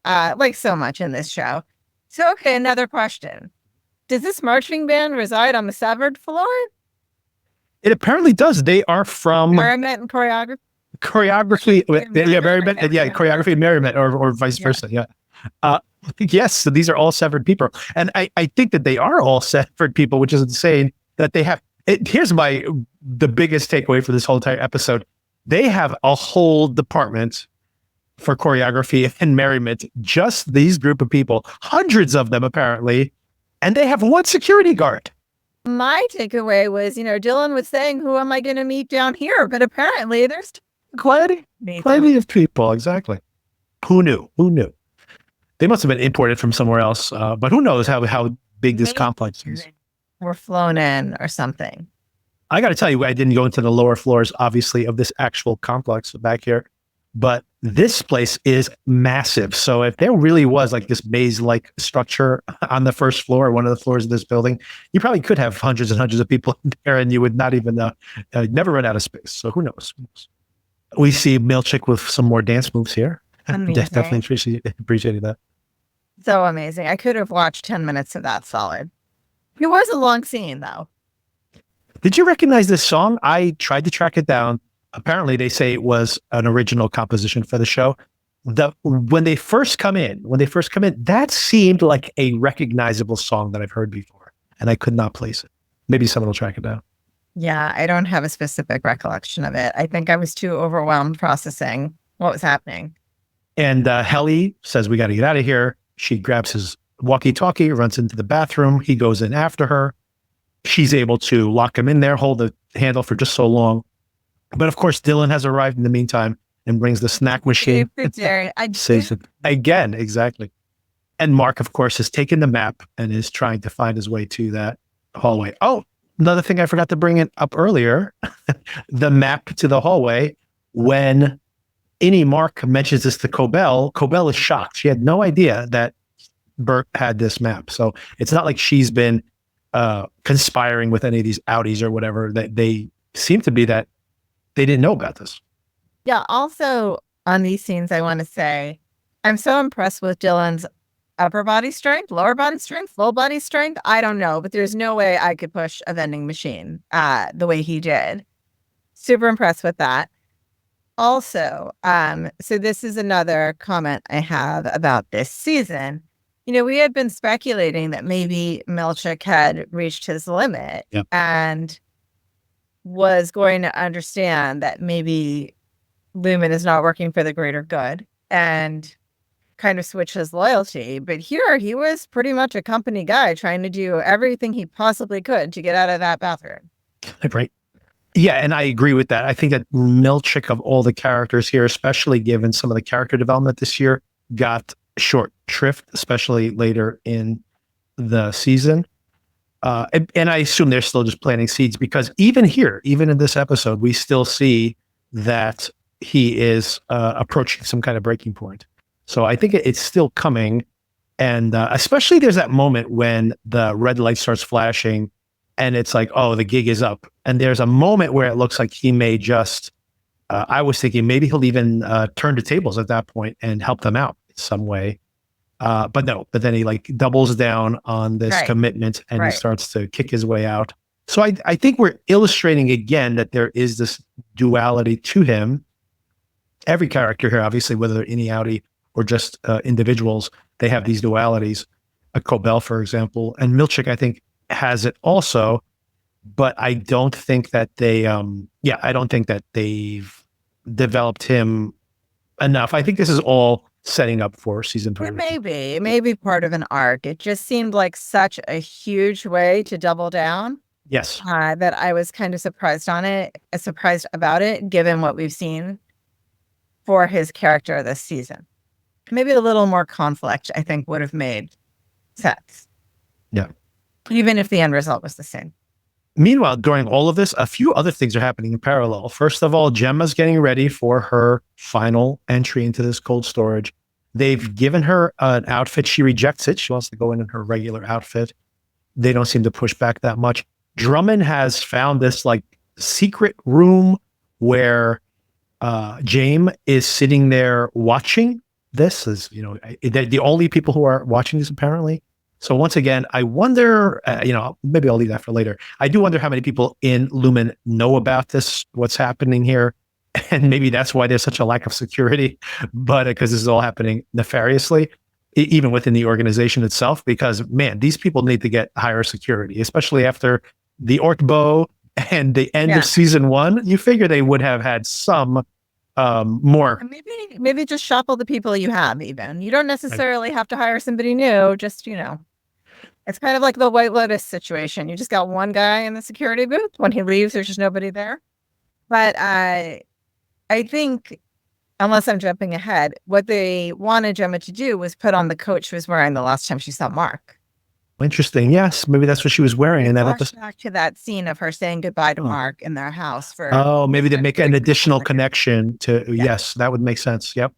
Like so much in this show. So, okay, another question. Does this marching band reside on the severed floor? It apparently does. They are from Merriment and choreography. Choreography and merriment, or vice versa. Yeah. Yes. So these are all severed people, and I think that they are all severed people, which is insane. That they have. Here's the biggest takeaway for this whole entire episode. They have a whole department for choreography and merriment. Just these group of people, hundreds of them apparently. And they have one security guard. My takeaway was, Dylan was saying, who am I going to meet down here? But apparently there's plenty of people. Exactly. Who knew? They must have been imported from somewhere else. But who knows how big this complex is. Were flown in or something. I got to tell you, I didn't go into the lower floors, obviously, of this actual complex back here. But this place is massive. So if there really was this maze-like structure on the first floor, one of the floors of this building, you probably could have hundreds and hundreds of people in there, and you would not even never run out of space. So who knows? We see Milchick with some more dance moves here. Definitely appreciating that. So amazing. I could have watched 10 minutes of that solid. It was a long scene, though. Did you recognize this song? I tried to track it down. Apparently, they say it was an original composition for the show. When they first come in, that seemed like a recognizable song that I've heard before, and I could not place it. Maybe someone will track it down. Yeah, I don't have a specific recollection of it. I think I was too overwhelmed processing what was happening. And Helly says, we got to get out of here. She grabs his walkie-talkie, runs into the bathroom. He goes in after her. She's able to lock him in there, hold the handle for just so long. But of course, Dylan has arrived in the meantime and brings the snack machine. Says it again, exactly. And Mark, of course, has taken the map and is trying to find his way to that hallway. Oh, another thing I forgot to bring it up earlier, the map to the hallway. When Mark mentions this to Cobell is shocked. She had no idea that Bert had this map. So it's not like she's been conspiring with any of these Audis or whatever. That they seem to be that they didn't know about this. Yeah. Also, on these scenes, I want to say I'm so impressed with Dylan's upper body strength, lower body strength, full body strength. I don't know, but there's no way I could push a vending machine the way he did. Super impressed with that. Also, so this is another comment I have about this season. We had been speculating that maybe Milchick had reached his limit and was going to understand that maybe Lumen is not working for the greater good and kind of switch his loyalty. But here he was pretty much a company guy trying to do everything he possibly could to get out of that bathroom. Right. Yeah, and I agree with that. I think that Milchick, of all the characters here, especially given some of the character development this year, got short shrift, especially later in the season. And I assume they're still just planting seeds, because even in this episode, we still see that he is approaching some kind of breaking point. So I think it's still coming. And especially there's that moment when the red light starts flashing and it's like, oh, the gig is up. And there's a moment where it looks like he may just, I was thinking maybe he'll even turn the tables at that point and help them out in some way. But then he like doubles down on this Right. commitment and he Right. starts to kick his way out. So I think we're illustrating again that there is this duality to him. Every character here, obviously, whether they're any Audi or just individuals, they have these dualities. Cobell, for example, and Milchick, I think, has it also. But I don't think that I don't think that they've developed him enough. I think this is all setting up for season 3. It may be part of an arc. It just seemed like such a huge way to double down. Yes. That I was kind of surprised about it, given what we've seen for his character this season. Maybe a little more conflict, I think, would have made sense. Yeah. Even if the end result was the same. Meanwhile, during all of this, a few other things are happening in parallel. First of all, Gemma's getting ready for her final entry into this cold storage. They've given her an outfit. She rejects it. She wants to go in her regular outfit. They don't seem to push back that much. Drummond has found this like secret room where James is sitting there watching this. Is the only people who are watching this apparently. So once again, I wonder, maybe I'll leave that for later. I do wonder how many people in Lumen know about this, what's happening here. And maybe that's why there's such a lack of security, but because this is all happening nefariously, even within the organization itself, because man, these people need to get higher security, especially after the Ortbo and the end of season 1. You figure they would have had some more. Maybe just shuffle the people you have even. You don't necessarily have to hire somebody new, just, it's kind of like the White Lotus situation. You just got one guy in the security booth. When he leaves, there's just nobody there. But I think, unless I'm jumping ahead, what they wanted Gemma to do was put on the coat she was wearing the last time she saw Mark. Interesting. Yes, maybe that's what she was wearing. And that back to that scene of her saying goodbye to Mark in their house. Maybe to make an additional connection to, yes, that would make sense. Yep.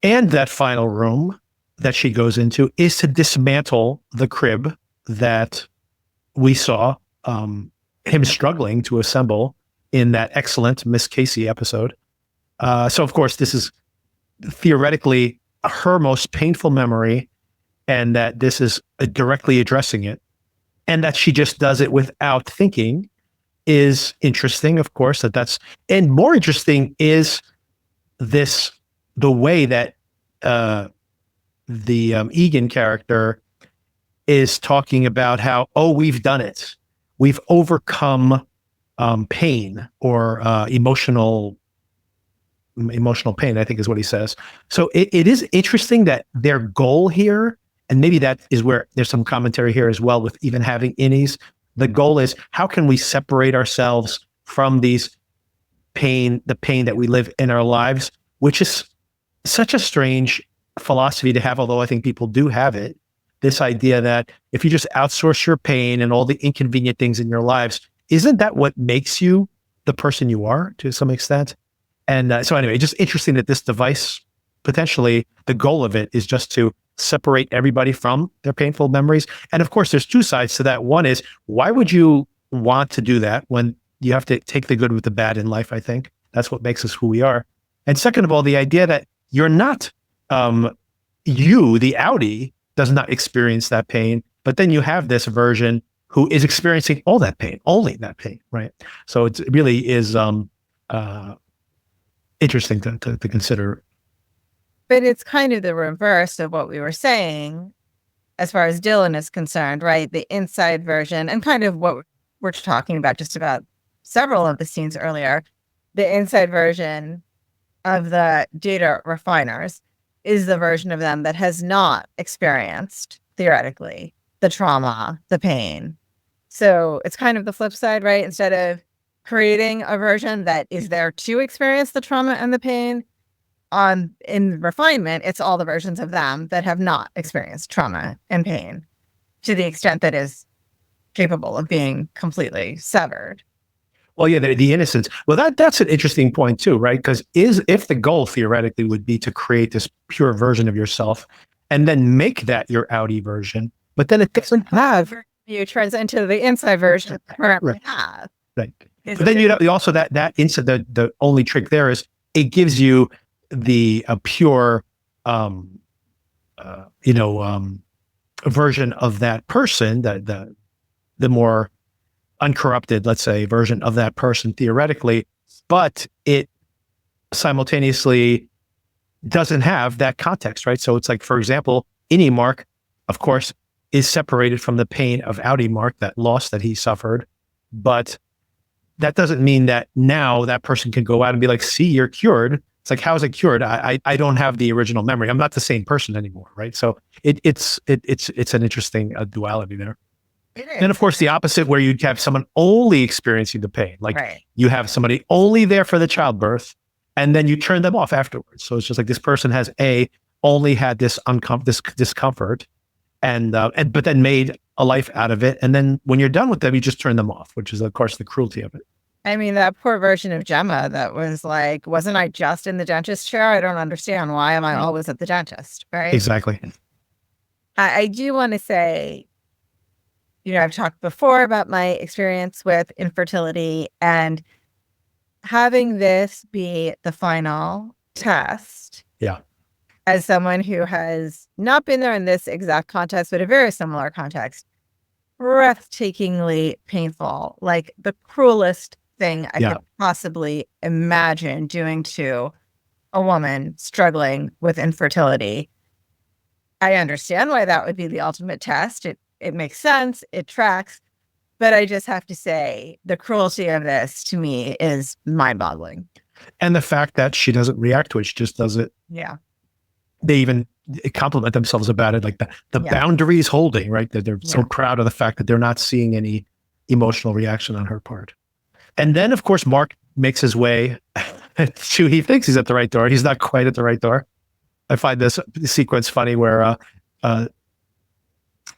And that final room that she goes into is to dismantle the crib that we saw him struggling to assemble in that excellent Miss Casey episode. So, of course, this is theoretically her most painful memory, and that this is directly addressing it, and that she just does it without thinking is interesting. Of course, and more interesting is the way that the Egan character is talking about how, we've done it. We've overcome pain or emotional pain, I think is what he says. So it is interesting that their goal here, and maybe that is where there's some commentary here as well with even having innies. The goal is, how can we separate ourselves from the pain that we live in our lives, which is such a strange philosophy to have, although I think people do have it. This idea that if you just outsource your pain and all the inconvenient things in your lives, isn't that what makes you the person you are to some extent? And so anyway, just interesting that this device, potentially the goal of it is just to separate everybody from their painful memories. And of course, there's two sides to that. One is, why would you want to do that when you have to take the good with the bad in life? I think that's what makes us who we are. And second of all, the idea that you're not, the Audi does not experience that pain, but then you have this version who is experiencing all that pain, only that pain, right? So it really is interesting to consider. But it's kind of the reverse of what we were saying as far as Dylan is concerned, right? The inside version, and kind of what we're talking about just about several of the scenes earlier, the inside version of the data refiners is the version of them that has not experienced, theoretically, the trauma, the pain. So it's kind of the flip side, right? Instead of creating a version that is there to experience the trauma and the pain, in refinement, it's all the versions of them that have not experienced trauma and pain to the extent that is capable of being completely severed. Well, yeah, the innocence. Well, that's an interesting point too, right? Because if the goal theoretically would be to create this pure version of yourself and then make that your Audi version, but then it doesn't have. You turns into the inside version. Right. Right. But then you also that inside, the only trick there is it gives you a pure version of that person, the more uncorrupted, let's say, version of that person theoretically, but it simultaneously doesn't have that context, right? So it's like, for example, Inni Mark, of course, is separated from the pain of Audi Mark, that loss that he suffered, but that doesn't mean that now that person can go out and be like, see, you're cured. It's like, how is it cured? I don't have the original memory. I'm not the same person anymore, right? So it's an interesting duality there. And of course, the opposite, where you'd have someone only experiencing the pain, like you have somebody only there for the childbirth, and then you turn them off afterwards. So it's just like this person has only had this discomfort, and but then made a life out of it, and then when you're done with them, you just turn them off, which is of course the cruelty of it. I mean, that poor version of Gemma that was like, wasn't I just in the dentist chair? I don't understand. Why am I always at the dentist? Right? Exactly. I do want to say, I've talked before about my experience with infertility, and having this be the final test. Yeah. As someone who has not been there in this exact context, but a very similar context, breathtakingly painful, like the cruelest thing I could possibly imagine doing to a woman struggling with infertility. I understand why that would be the ultimate test. It makes sense. It tracks. But I just have to say, the cruelty of this to me is mind-boggling. And the fact that she doesn't react to it, she just does it. Yeah. They even compliment themselves about it, like the boundaries holding, right? That they're so proud of the fact that they're not seeing any emotional reaction on her part. And then, of course, Mark makes his way to, he thinks he's at the right door. He's not quite at the right door. I find this sequence funny where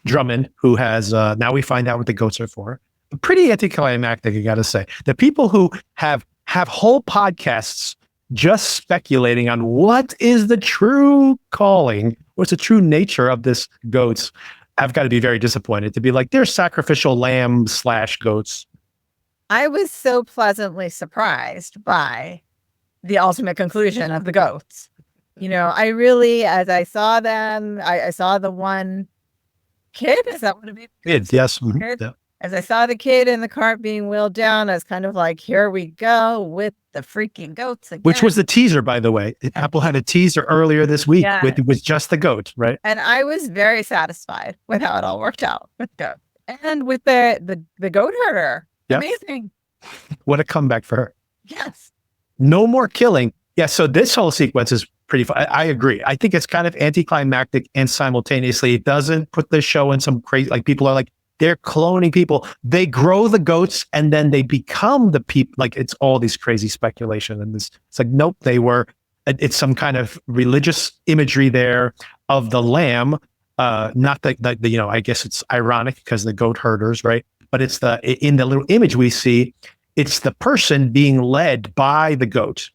Drummond, who has, now we find out what the goats are for. Pretty anticlimactic, I got to say. The people who have whole podcasts just speculating on what is the true calling, what's the true nature of this goats, I've got to be very disappointed to be like, they're sacrificial lamb / goats. I was so pleasantly surprised by the ultimate conclusion of the goats. I really, as I saw them, I saw the one kid. Is that what it is? Kids, yes. Kid? Yeah. As I saw the kid in the cart being wheeled down, I was kind of like, here we go with the freaking goats again. Which was the teaser, by the way. Apple had a teaser earlier this week with just the goat, right? And I was very satisfied with how it all worked out with goat. And with the goat herder. Yep. Amazing. What a comeback for her. Yes. No more killing. Yeah, so this whole sequence is pretty fun. I agree. I think it's kind of anticlimactic, and simultaneously it doesn't put the show in some crazy, like people are like, they're cloning people. They grow the goats and then they become the people. Like it's all these crazy speculation. And it's like, nope, it's some kind of religious imagery there of the lamb. Not that, I guess it's ironic because the goat herders, right? But it's in the little image we see, it's the person being led by the goat.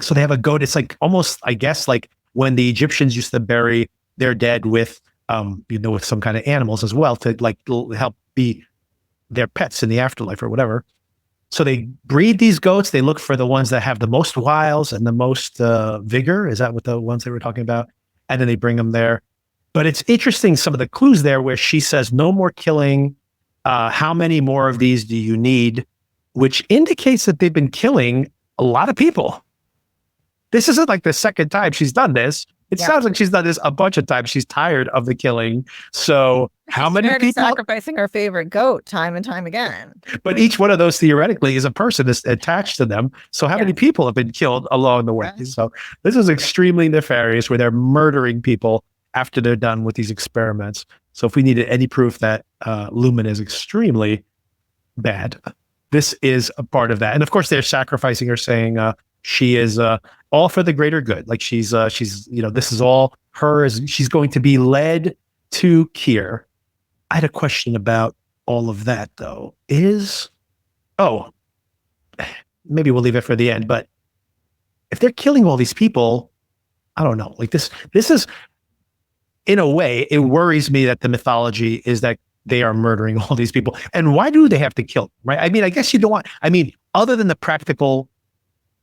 So they have a goat. It's like almost, I guess, like when the Egyptians used to bury their dead with some kind of animals as well to like help be their pets in the afterlife or whatever. So they breed these goats. They look for the ones that have the most wiles and the most vigor. Is that what the ones they were talking about? And then they bring them there. But it's interesting, some of the clues there where she says, no more killing. How many more of these do you need? Which indicates that they've been killing a lot of people. This isn't like the second time she's done this. It sounds like she's done this a bunch of times. She's tired of the killing. So how many people sacrificing her favorite goat time and time again? But each one of those theoretically is a person that's attached to them. So how many people have been killed along the way? Right. So this is extremely nefarious, where they're murdering people after they're done with these experiments. So if we needed any proof that Lumen is extremely bad, this is a part of that. And of course, they're sacrificing her, saying she is all for the greater good. Like she's this is all hers. She's going to be led to Kier. I had a question about all of that, though. Maybe we'll leave it for the end. But if they're killing all these people, I don't know. Like this is, in a way, it worries me that the mythology is that they are murdering all these people. And why do they have to kill them, right? I mean, I guess you don't want, other than the practical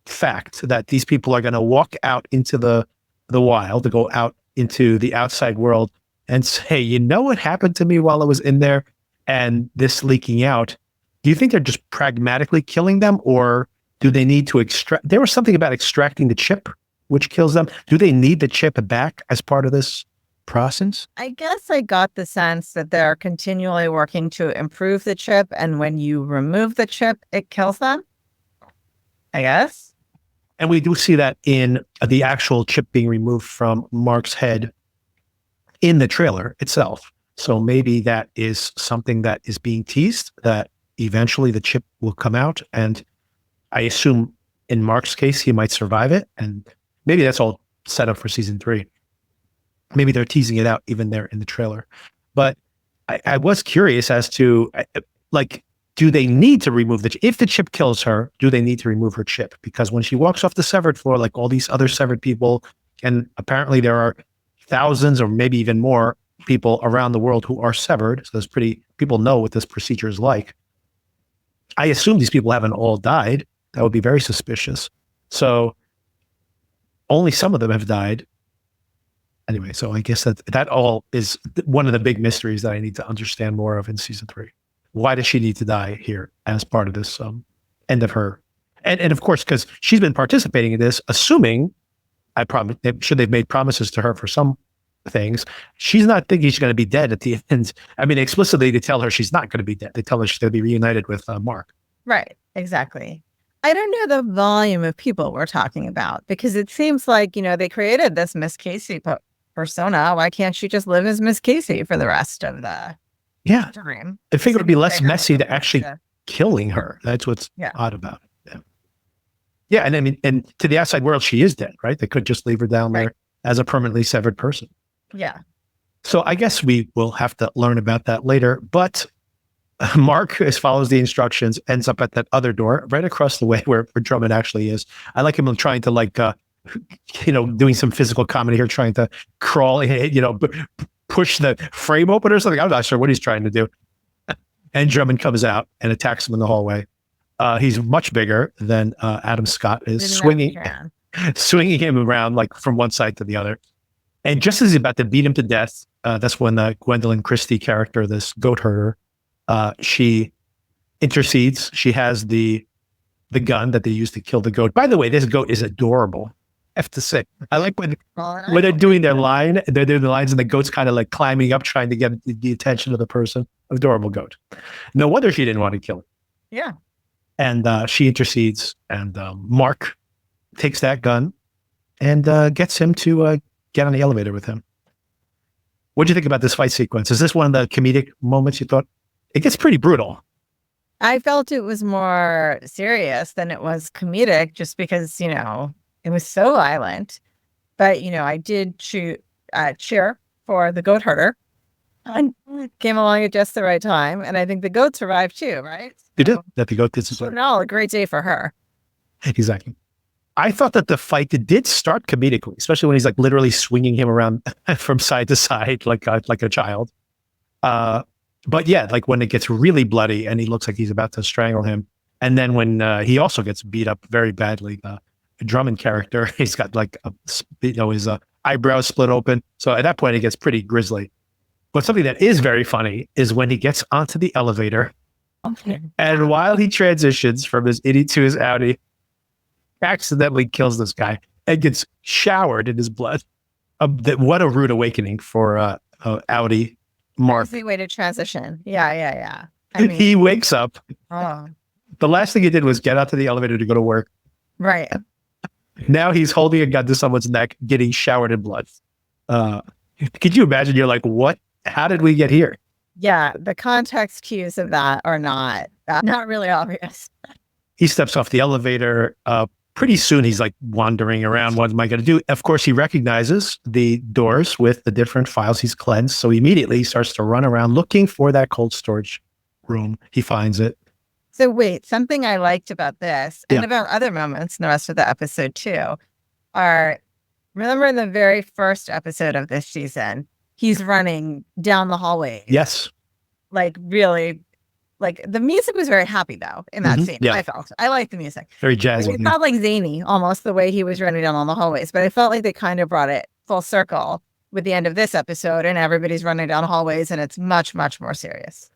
fact that these people are going to walk out into the wild, to go out into the outside world and say, you know what happened to me while I was in there and this leaking out, do you think they're just pragmatically killing them, or do they need to extract? There was something about extracting the chip, which kills them. Do they need the chip back as part of this process? I guess I got the sense that they're continually working to improve the chip, and when you remove the chip, it kills them, I guess. And we do see that in the actual chip being removed from Mark's head in the trailer itself. So maybe that is something that is being teased, that eventually the chip will come out. And I assume in Mark's case, he might survive it. And maybe that's all set up for season 3. Maybe they're teasing it out even there in the trailer. But I was curious as to, like, do they need to remove the chip? If the chip kills her, do they need to remove her chip? Because when she walks off the severed floor, like all these other severed people, and apparently there are thousands or maybe even more people around the world who are severed. So people know what this procedure is like. I assume these people haven't all died. That would be very suspicious. So only some of them have died. Anyway, so I guess that all is one of the big mysteries that I need to understand more of in season 3. Why does she need to die here as part of this end of her? And of course, because she's been participating in this, assuming, I'm sure they've made promises to her for some things. She's not thinking she's going to be dead at the end. I mean, explicitly, they tell her she's not going to be dead. They tell her she's going to be reunited with Mark. Right, exactly. I don't know the volume of people we're talking about, because it seems like, they created this Miss Casey persona. Why can't she just live as Miss Casey for the rest of the dream? I think it would be less messy to actually killing her. That's what's odd about it. Yeah, and I mean, and to the outside world, she is dead, right? They could just leave her down there as a permanently severed person. Yeah. So I guess we will have to learn about that later. But Mark, follows the instructions, ends up at that other door right across the way where Drummond actually is. I like him trying to doing some physical comedy here, trying to crawl, push the frame open or something. I'm not sure what he's trying to do. And Drummond comes out and attacks him in the hallway. He's much bigger than Adam Scott is, swinging him around like from one side to the other. And just as he's about to beat him to death, that's when the Gwendolyn Christie character, this goat herder, she intercedes. She has the gun that they used to kill the goat. By the way, this goat is adorable. I have to say, I like when they're doing their line, they're doing the lines and the goat's kind of like climbing up, trying to get the attention of the person. Adorable goat. No wonder she didn't want to kill it. Yeah. And she intercedes, and Mark takes that gun and gets him to get on the elevator with him. What do you think about this fight sequence? Is this one of the comedic moments you thought? It gets pretty brutal. I felt it was more serious than it was comedic, just because, it was so violent. But, I did cheer for the goat herder. And came along at just the right time. And I think the goat survived too, right? They did. That the goat did survive. No, a great day for her. Exactly. I thought that the fight did start comedically, especially when he's like literally swinging him around from side to side like a child. But yeah, like when it gets really bloody and he looks like he's about to strangle him. And then when he also gets beat up very badly, the Drummond character, he's got like his eyebrows split open. So at that point, it gets pretty grisly. But something that is very funny is when he gets onto the elevator, and while he transitions from his Indy to his Audi, accidentally kills this guy and gets showered in his blood. What a rude awakening for Audi Mark. Easy way to transition. Yeah. He wakes up. Oh. The last thing he did was get out to the elevator to go to work. Right. Now he's holding a gun to someone's neck, getting showered in blood. Could you imagine? You're like, what? How did we get here? Yeah, the context cues of that are not really obvious. He steps off the elevator. Pretty soon he's like wandering around. What am I going to do? Of course, he recognizes the doors with the different files he's cleansed. So immediately he starts to run around looking for that cold storage room. He finds it. So wait, something I liked about this and about other moments in the rest of the episode too are, remember in the very first episode of this season, he's running down the hallway. Yes. Like really, like the music was very happy though in that scene. Yeah. I liked the music. Very jazzy. Like, it felt like zany almost the way he was running down on the hallways, but I felt like they kind of brought it full circle with the end of this episode, and everybody's running down hallways, and it's much, much more serious.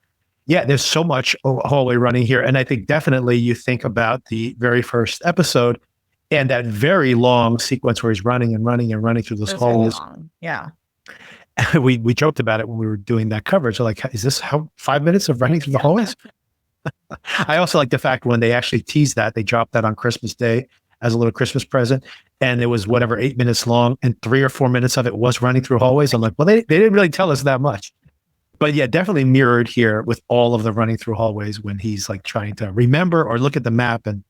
Yeah, there's so much hallway running here. And I think definitely you think about the very first episode and that very long sequence where he's running and running and running through those halls. Yeah. We joked about it when we were doing that coverage. Like, is this how 5 minutes of running through the hallways? I also like the fact when they actually teased that, they dropped that on Christmas Day as a little Christmas present. And it was whatever, 8 minutes long, and 3 or 4 minutes of it was running through hallways. I'm like, well, they didn't really tell us that much. But yeah, definitely mirrored here with all of the running through hallways when he's like trying to remember or look at the map. And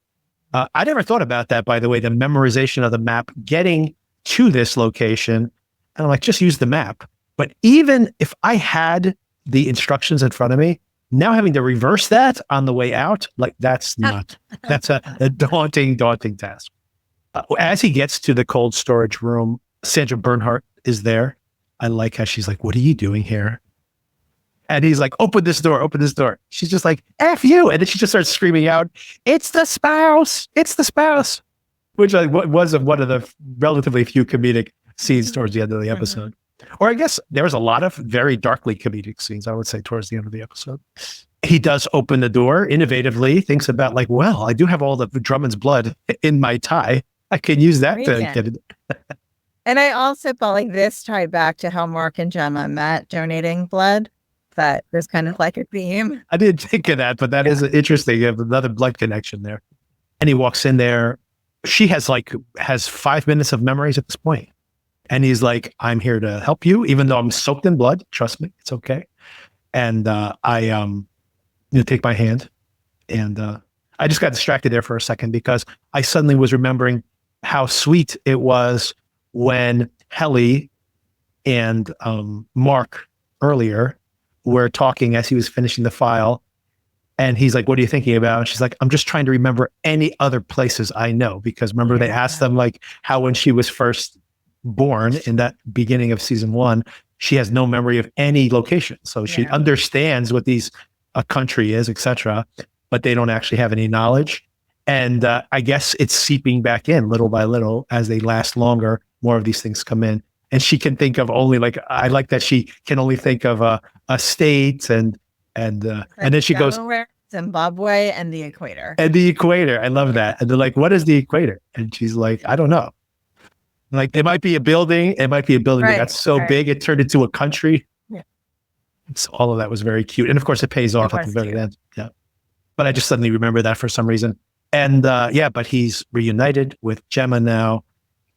I never thought about that, by the way, the memorization of the map, getting to this location. And I'm like, just use the map. But even if I had the instructions in front of me, now having to reverse that on the way out, like that's a daunting task. As he gets to the cold storage room, Sandra Bernhardt is there. I like how she's like, what are you doing here? And he's like, open this door, open this door. She's just like, F you. And then she just starts screaming out, it's the spouse, which was one of the relatively few comedic scenes towards the end of the episode. Or I guess there was a lot of very darkly comedic scenes, I would say, towards the end of the episode. He does open the door innovatively, thinks about like, well, I do have all the Drummond's blood in my tie. I can use that to get it. And I also felt like this tied back to how Mark and Gemma met donating blood. That there's kind of like a theme. I didn't think of that, but that is interesting. You have another blood connection there. And he walks in there. She has 5 minutes of memories at this point. And he's like, I'm here to help you, even though I'm soaked in blood. Trust me, it's okay. And I take my hand. And I just got distracted there for a second because I suddenly was remembering how sweet it was when Helly and Mark earlier were talking as he was finishing the file. And he's like, what are you thinking about? And she's like, I'm just trying to remember any other places I know. Because remember, they asked them like how when she was first born in that beginning of season 1, she has no memory of any location. So she understands what these a country is, etc. But they don't actually have any knowledge. And I guess it's seeping back in little by little as they last longer. More of these things come in. And she can think of only I like that she can only think of a state and then she goes Zimbabwe and the equator. And the equator. I love that. And they're like, what is the equator? And she's like, I don't know. Like it might be a building. It might be a building that got so big it turned into a country. Yeah. So all of that was very cute. And of course it pays off at the very end. Yeah. But I just suddenly remember that for some reason. And but he's reunited with Gemma now.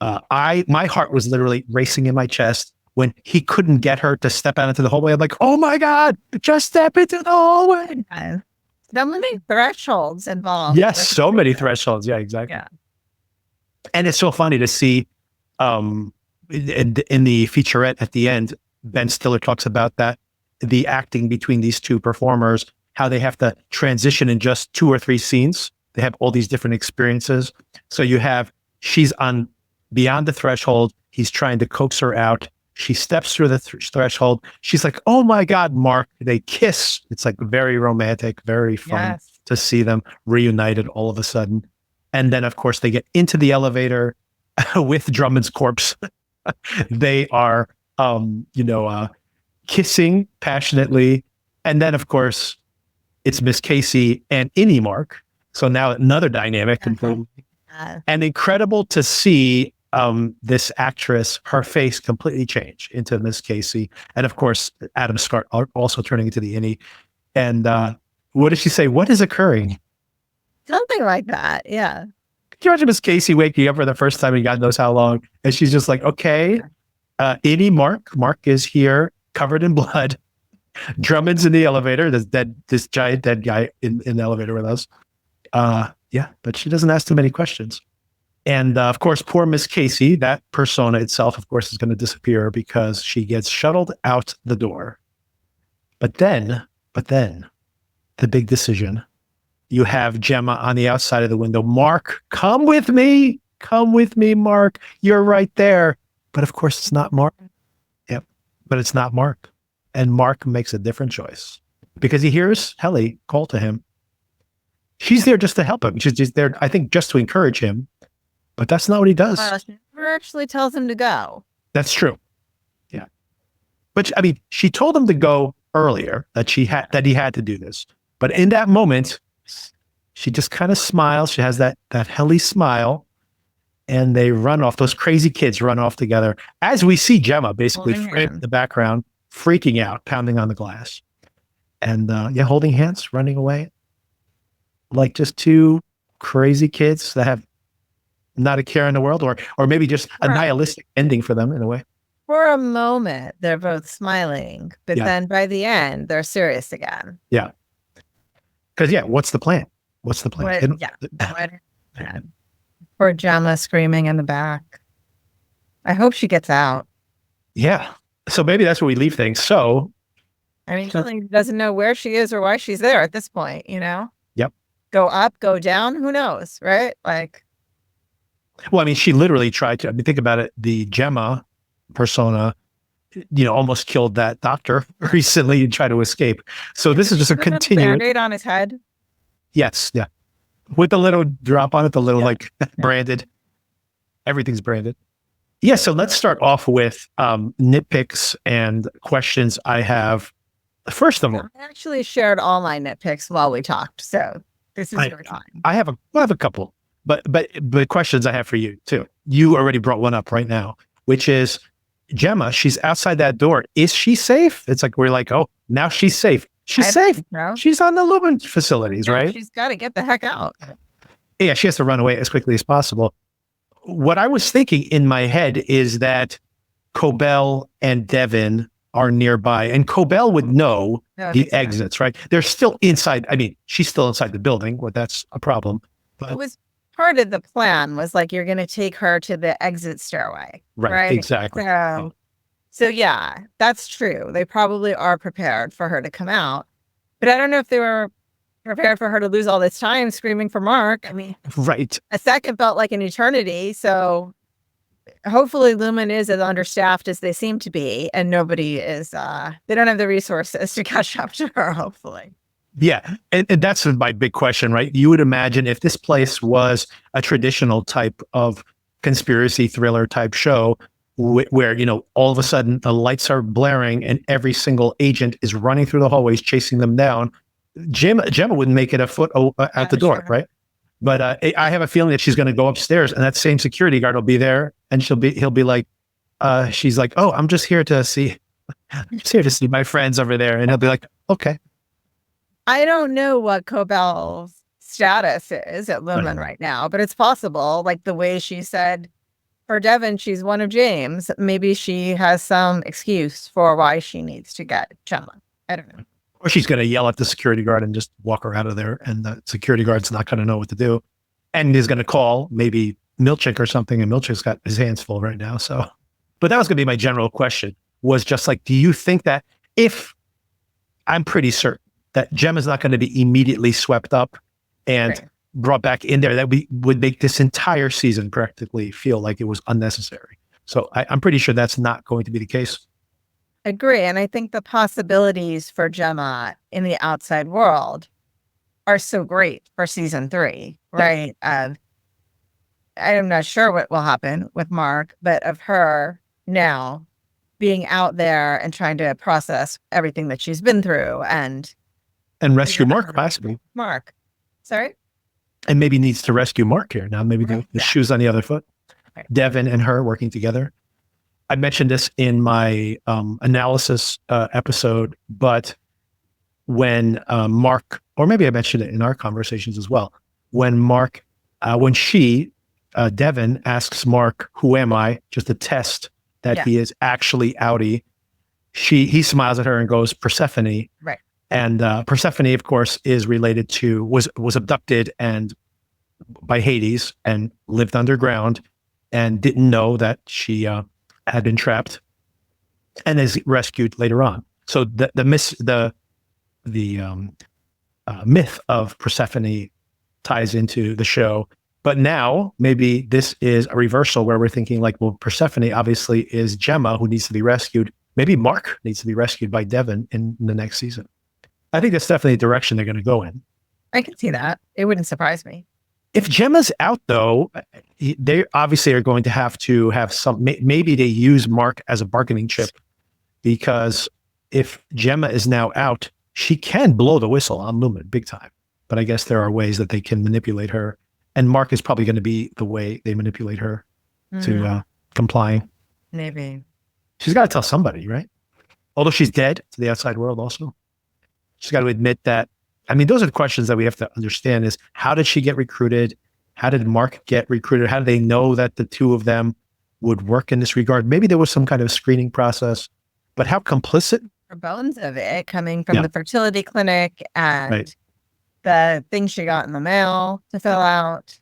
My heart was literally racing in my chest when he couldn't get her to step out into the hallway. I'm like, oh my God, just step into the hallway. So many thresholds involved. Yes, so many thresholds. Yeah, exactly. Yeah. And it's so funny to see in the featurette at the end, Ben Stiller talks about that, the acting between these two performers, how they have to transition in just 2 or 3 scenes. They have all these different experiences. So you have, she's on beyond the threshold. He's trying to coax her out. She steps through the threshold. She's like, oh my God, Mark. They kiss. It's like very romantic, very fun to see them reunited all of a sudden. And then, of course, they get into the elevator with Drummond's corpse. They are, kissing passionately. And then, of course, it's Miss Casey and Innie Mark. So now another dynamic. And incredible to see this actress, her face completely change into Miss Casey. And of course, Adam Scott also turning into the Innie. And what does she say? What is occurring? Something like that. Yeah. Can you imagine Miss Casey waking up for the first time in God knows how long? And she's just like, okay, Innie Mark is here covered in blood. Drummond's in the elevator. This giant dead guy in the elevator with us. But she doesn't ask too many questions. And of course, poor Miss Casey, that persona itself, of course, is going to disappear because she gets shuttled out the door. But then, the big decision. You have Gemma on the outside of the window. Mark, come with me, Mark. You're right there. But of course, it's not Mark. Yep. But it's not Mark. And Mark makes a different choice because he hears Helly call to him. She's there just to help him. She's just there, I think, just to encourage him. But that's not what he does. Well, she never actually tells him to go. That's true. Yeah. But I mean, she told him to go earlier, that he had to do this. But in that moment, she just kind of smiles. She has that Helly smile, and they run off. Those crazy kids run off together as we see Gemma basically in the background, freaking out, pounding on the glass, and holding hands, running away, like just two crazy kids that have not a care in the world, or maybe just a nihilistic ending for them in a way. For a moment, they're both smiling, but then by the end, they're serious again. Yeah. Because what's the plan? What's the plan? Poor Gemma screaming in the back. I hope she gets out. Yeah. So maybe that's where we leave things. So, I mean, she doesn't know where she is or why she's there at this point, Yep. Go up, go down, who knows, right? Well, I mean, she literally tried to, think about it, the Gemma persona, almost killed that doctor recently and tried to escape. So this is just a continuing. Band-Aid on his head? Yes, yeah. With the little drop on it, the little branded. Everything's branded. Yeah, so let's start off with nitpicks and questions I have. First of all, I actually shared all my nitpicks while we talked, so this is your time. I have a couple, but questions I have for you too. You already brought one up right now, which is Gemma. She's outside that door. Is she safe? It's like we're like, oh, now she's safe. She's safe. She's on the Lumen facilities, right? She's got to get the heck out. Yeah, she has to run away as quickly as possible. What I was thinking in my head is that Cobell and Devin are nearby, and Cobell would know the exits, right? They're still inside. I mean, she's still inside the building. Well, that's a problem. But it was part of the plan was like, you're going to take her to the exit stairway. Right? Exactly. So yeah, that's true. They probably are prepared for her to come out, but I don't know if they were prepared for her to lose all this time screaming for Mark. I mean, a second felt like an eternity. So hopefully Lumen is as understaffed as they seem to be, and nobody is, they don't have the resources to catch up to her, hopefully. Yeah. And that's my big question, right? You would imagine if this place was a traditional type of conspiracy thriller type show, where, all of a sudden the lights are blaring and every single agent is running through the hallways, chasing them down. Gemma wouldn't make it a foot out the door, right? But I have a feeling that she's going to go upstairs, and that same security guard will be there, and he'll be like, she's like, oh, I'm just here to see my friends over there, and he'll be like, okay. I don't know what Cobell's status is at Lumen right now, but it's possible, like the way she said, for Devin, she's one of James. Maybe she has some excuse for why she needs to get Gemma. I don't know. Or she's going to yell at the security guard and just walk her out of there. And the security guard's not going to know what to do. And is going to call maybe Milchick or something. And Milchick's got his hands full right now. So, but that was going to be my general question, was just like, do you think that I'm pretty certain that Gemma's not going to be immediately swept up and brought back in there, that we would make this entire season practically feel like it was unnecessary. So I'm pretty sure that's not going to be the case. Agree. And I think the possibilities for Gemma in the outside world are so great for season 3, right? I'm not sure what will happen with Mark, but of her now being out there and trying to process everything that she's been through and rescue Mark, possibly. Mark. Sorry? And maybe needs to rescue Mark here now. Maybe the shoe's on the other foot. Devin and her working together. I mentioned this in my analysis episode, but when Mark, or maybe I mentioned it in our conversations as well, when Devin asks Mark, who am I? Just to test that he is actually Audi. He smiles at her and goes, Persephone. Right. And Persephone, of course, is related to, was abducted by Hades and lived underground and didn't know that she had been trapped and is rescued later on. So the myth of Persephone ties into the show. But now maybe this is a reversal where we're thinking like, well, Persephone obviously is Gemma who needs to be rescued. Maybe Mark needs to be rescued by Devin in the next season. I think that's definitely the direction they're going to go in. I can see that. It wouldn't surprise me. If Gemma's out, though, they obviously are going to have some, maybe they use Mark as a bargaining chip, because if Gemma is now out, she can blow the whistle on Lumen big time. But I guess there are ways that they can manipulate her. And Mark is probably going to be the way they manipulate her to complying. Maybe. She's got to tell somebody, right? Although she's dead to the outside world also. She's got to admit that. I mean, those are the questions that we have to understand is how did she get recruited? How did Mark get recruited? How did they know that the two of them would work in this regard? Maybe there was some kind of screening process, but how complicit? Her bones of it coming from the fertility clinic and the things she got in the mail to fill out.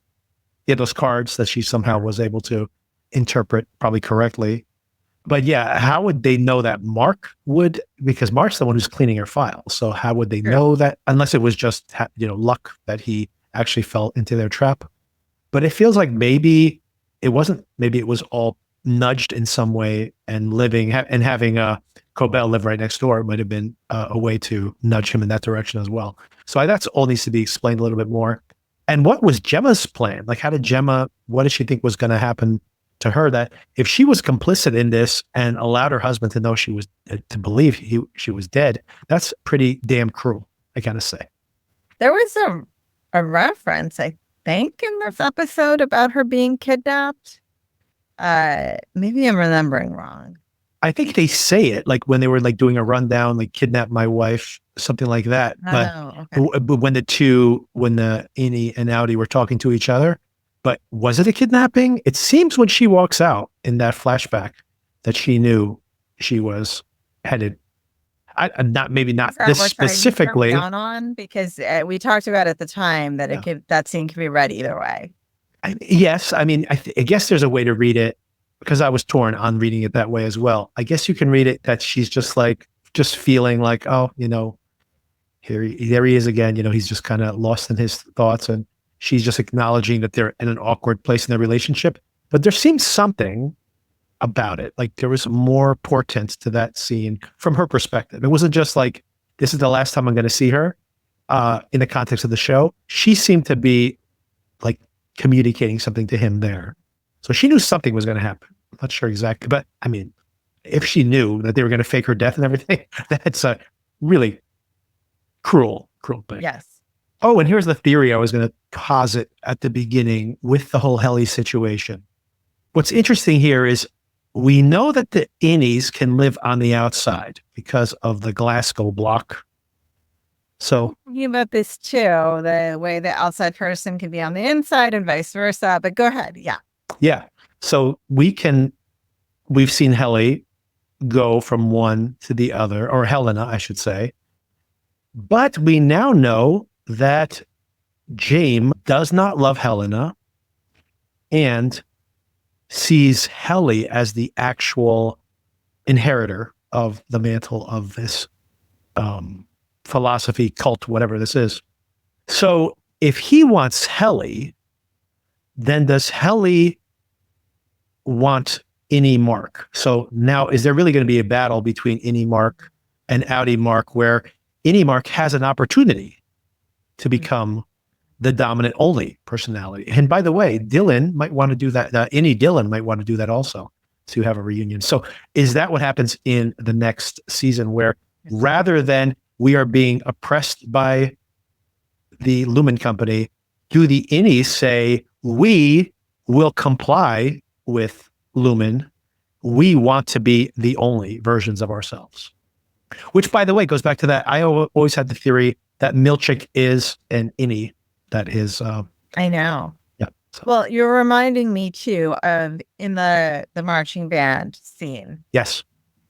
Yeah, those cards that she somehow was able to interpret probably correctly. But yeah, how would they know that Mark would? Because Mark's the one who's cleaning her file. So how would they know that? Unless it was just luck that he actually fell into their trap. But it feels like maybe it wasn't. Maybe it was all nudged in some way, and having Cobell live right next door might have been a way to nudge him in that direction as well. So that's all needs to be explained a little bit more. And what was Gemma's plan? Like, what did she think was going to happen to her, that if she was complicit in this and allowed her husband to know she was, to believe she was dead, that's pretty damn cruel, I gotta say. There was a reference, I think, in this episode about her being kidnapped. Maybe I'm remembering wrong. I think they say it like when they were like doing a rundown, like kidnap my wife, something like that. But when the Innie and Audi were talking to each other, but was it a kidnapping? It seems when she walks out in that flashback that she knew she was headed. Not this specifically. Down on, because we talked about at the time that that scene could be read either way. Yes, I mean, I guess there's a way to read it, because I was torn on reading it that way as well. I guess you can read it that she's just feeling like, oh, there he is again. He's just kind of lost in his thoughts, and she's just acknowledging that they're in an awkward place in their relationship. But there seems something about it. Like there was more portent to that scene from her perspective. It wasn't just like, this is the last time I'm going to see her in the context of the show. She seemed to be like communicating something to him there. So she knew something was going to happen. I'm not sure exactly, but I mean, if she knew that they were going to fake her death and everything, that's a really cruel thing. Yes. Oh, and here's the theory I was going to posit at the beginning with the whole Helly situation. What's interesting here is we know that the innies can live on the outside because of the Glasgow block. So thinking about this too, the way the outside person can be on the inside and vice versa. But go ahead. Yeah. Yeah. So we've seen Helly go from one to the other, or Helena, I should say. But we now know that James does not love Helena and sees Helly as the actual inheritor of the mantle of this philosophy, cult, whatever this is. So if he wants Helly, then does Helly want Innie Mark? So now, is there really going to be a battle between Innie Mark and Audi Mark, where Innie Mark has an opportunity to become the dominant only personality? And by the way, Dylan might want to do that. Innie Dylan might want to do that also, to have a reunion. So is that what happens in the next season, where rather than we are being oppressed by the Lumen company, do the Innies say, we will comply with Lumen, we want to be the only versions of ourselves? Which, by the way, goes back to that. I always had the theory that Milchick is an Innie. That is, I know. Yeah. So. Well, you're reminding me too of in the marching band scene. Yes.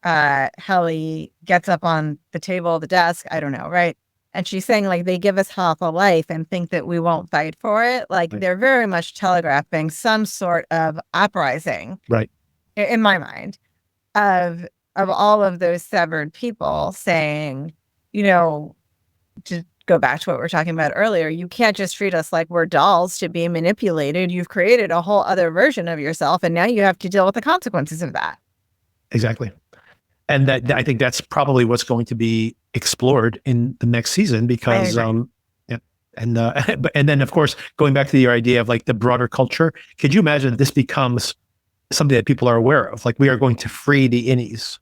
Helly gets up on the table, the desk, I don't know, right? And she's saying like, they give us half a life and think that we won't fight for it. Like they're very much telegraphing some sort of uprising, right? In my mind, of all of those severed people saying, to go back to what we were talking about earlier, you can't just treat us like we're dolls to be manipulated. You've created a whole other version of yourself, and now you have to deal with the consequences of that. Exactly. And that, I think that's probably what's going to be explored in the next season, because and then of course, going back to your idea of like the broader culture, could you imagine that this becomes something that people are aware of? Like, we are going to free the Innies,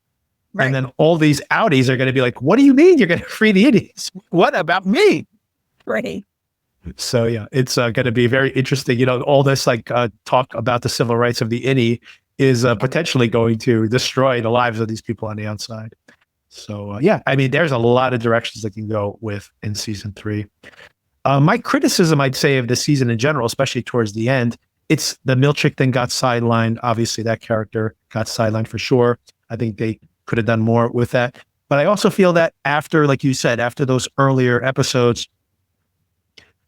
Right. And then all these Audis are going to be like, what do you mean you're going to free the Indies? What about me? Right. So yeah, it's going to be very interesting. You know, all this talk about the civil rights of the innie is potentially going to destroy the lives of these people on the outside. So yeah, I mean, there's a lot of directions that can go with in season 3. My criticism, I'd say, of the season in general, especially towards the end, it's the Milchick thing got sidelined. Obviously, that character got sidelined for sure. I think they could have done more with that. But I also feel that after, like you said, after those earlier episodes,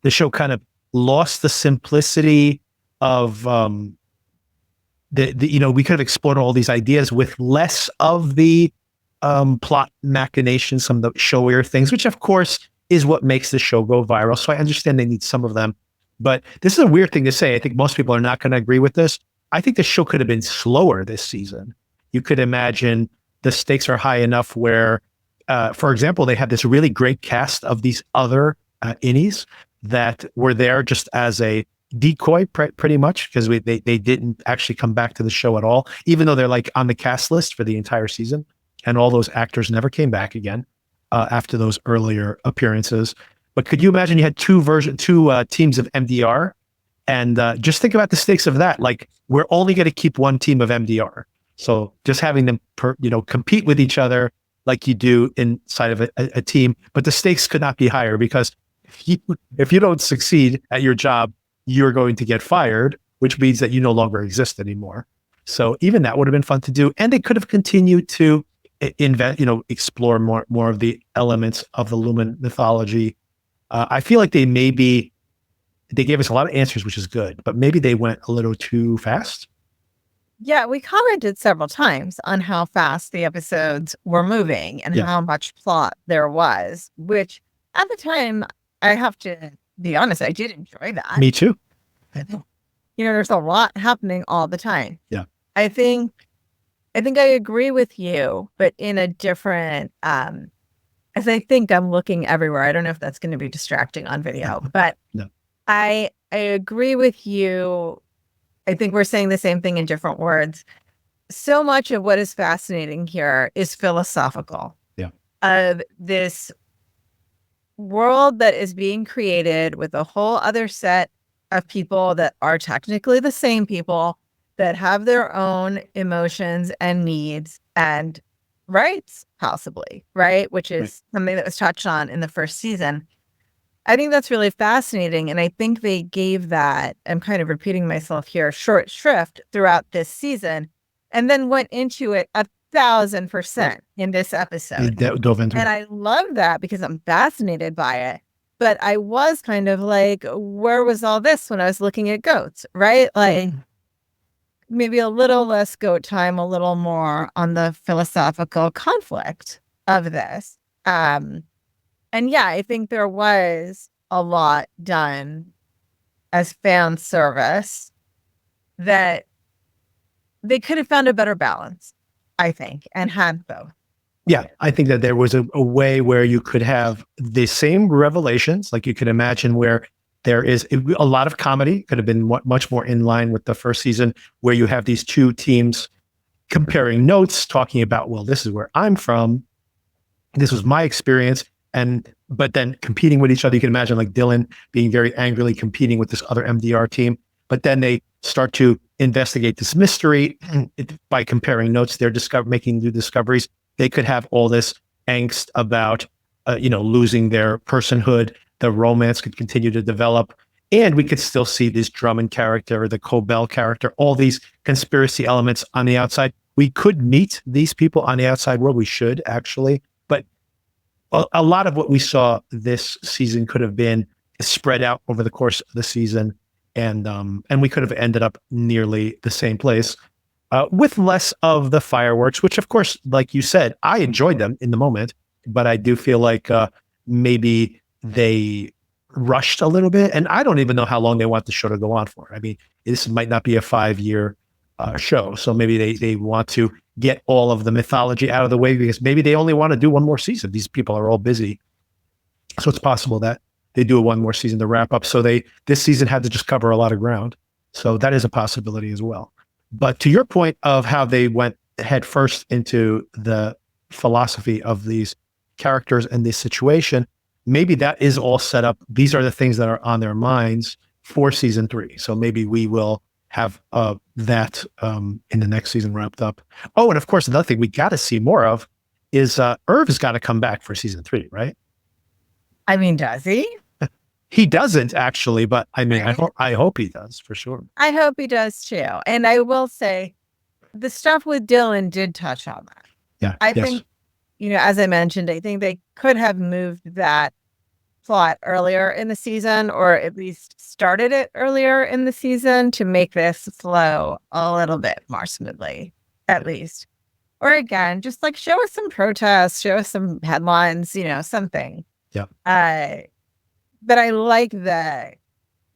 the show kind of lost the simplicity of you know, we could have explored all these ideas with less of the plot machinations, some of the showier things, which of course is what makes the show go viral. So I understand they need some of them, but this is a weird thing to say. I think most people are not going to agree with this. I think the show could have been slower this season. You could imagine the stakes are high enough where, for example, they had this really great cast of these other innies that were there just as a decoy pretty much, because they didn't actually come back to the show at all, even though they're like on the cast list for the entire season. And all those actors never came back again after those earlier appearances. But could you imagine you had two teams of MDR, and just think about the stakes of that. Like, we're only going to keep one team of MDR. So just having them, compete with each other like you do inside of a team, but the stakes could not be higher, because if you don't succeed at your job, you're going to get fired, which means that you no longer exist anymore. So even that would have been fun to do, and they could have continued to explore more of the elements of the Lumen mythology. I feel like they gave us a lot of answers, which is good, but maybe they went a little too fast. Yeah, we commented several times on how fast the episodes were moving and how much plot there was, which at the time, I have to be honest, I did enjoy that. Me too. There's a lot happening all the time. Yeah. I think I agree with you, but in a different, as I think I'm looking everywhere. I don't know if that's going to be distracting on video, but no. I agree with you. I think we're saying the same thing in different words. So much of what is fascinating here is philosophical. Yeah. Of this world that is being created with a whole other set of people that are technically the same people, that have their own emotions and needs and rights, possibly, right? Which is something that was touched on in the first season. I think that's really fascinating. And I think they gave that, I'm kind of repeating myself here, short shrift throughout this season, and then went into it 1,000% in this episode. And I love that because I'm fascinated by it. But I was kind of like, where was all this when I was looking at goats, right? Like, maybe a little less goat time, a little more on the philosophical conflict of this. And yeah, I think there was a lot done as fan service that they could have found a better balance, I think, and had both. Yeah, I think that there was a way where you could have the same revelations, like you could imagine, where there is a lot of comedy, could have been much more in line with the first season, where you have these two teams comparing notes, talking about, well, this is where I'm from, this was my experience, but then competing with each other. You can imagine like Dylan being very angrily competing with this other MDR team, but then they start to investigate this mystery by comparing notes. They're making new discoveries. They could have all this angst about, losing their personhood. The romance could continue to develop, and we could still see this Drummond character, the Cobell character, all these conspiracy elements on the outside. We could meet these people on the outside world. We should actually, but a lot of what we saw this season could have been spread out over the course of the season, and we could have ended up nearly the same place. With less of the fireworks, which of course, like you said, I enjoyed them in the moment, but I do feel like maybe they rushed a little bit, and I don't even know how long they want the show to go on for. I mean, this might not be a 5-year show, so maybe they want to get all of the mythology out of the way, because maybe they only want to do one more season. These people are all busy, so it's possible that they do one more season to wrap up. So this season had to just cover a lot of ground, so that is a possibility as well. But to your point of how they went head first into the philosophy of these characters and this situation, maybe that is all set up. These are the things that are on their minds for season 3. So maybe we will have that in the next season wrapped up. Oh, and of course, another thing we got to see more of is Irv has got to come back for season 3, right? I mean, does he? He doesn't actually, but I mean, Right. I hope he does for sure. I hope he does too. And I will say, the stuff with Dylan did touch on that. Yeah. I think, as I mentioned, I think they could have moved that plot earlier in the season, or at least started it earlier in the season to make this flow a little bit more smoothly, at least. Or again, just like show us some protests, show us some headlines, something. Yeah. But I like the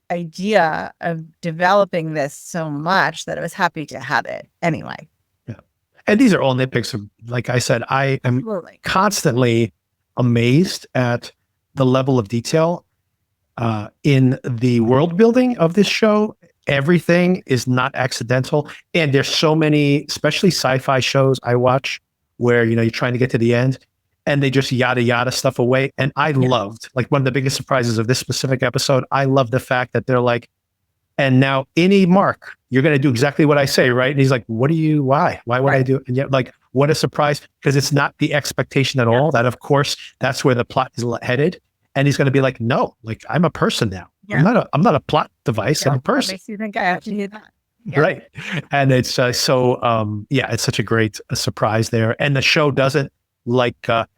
idea of developing this so much that I was happy to have it anyway. Yeah. And these are all nitpicks. Like I said, I am constantly amazed at the level of detail in the world building of this show. Everything is not accidental. And there's so many, especially sci-fi shows I watch where, you're trying to get to the end and they just yada yada stuff away. And I loved, like, one of the biggest surprises of this specific episode, I love the fact that they're like, and now any Mark, you're going to do exactly what I say, right? And he's like, why would I do it? And yet, like, what a surprise, because it's not the expectation at all that, of course, that's where the plot is headed. And he's going to be like, no, like, I'm a person now. I'm not a plot device. I'm a person. What makes you think I have to do that? Yeah. Right. And it's it's such a great surprise there. And the show doesn't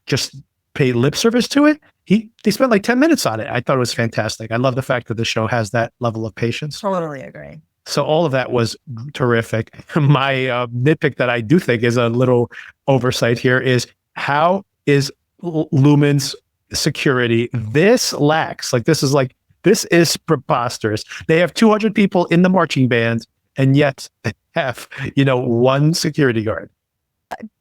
just pay lip service to it. They spent like 10 minutes on it. I thought it was fantastic. I love the fact that the show has that level of patience. Totally agree. So all of that was terrific. My nitpick that I do think is a little oversight here is, how is Lumen's security this lax? This is preposterous. They have 200 people in the marching band and yet they have, one security guard.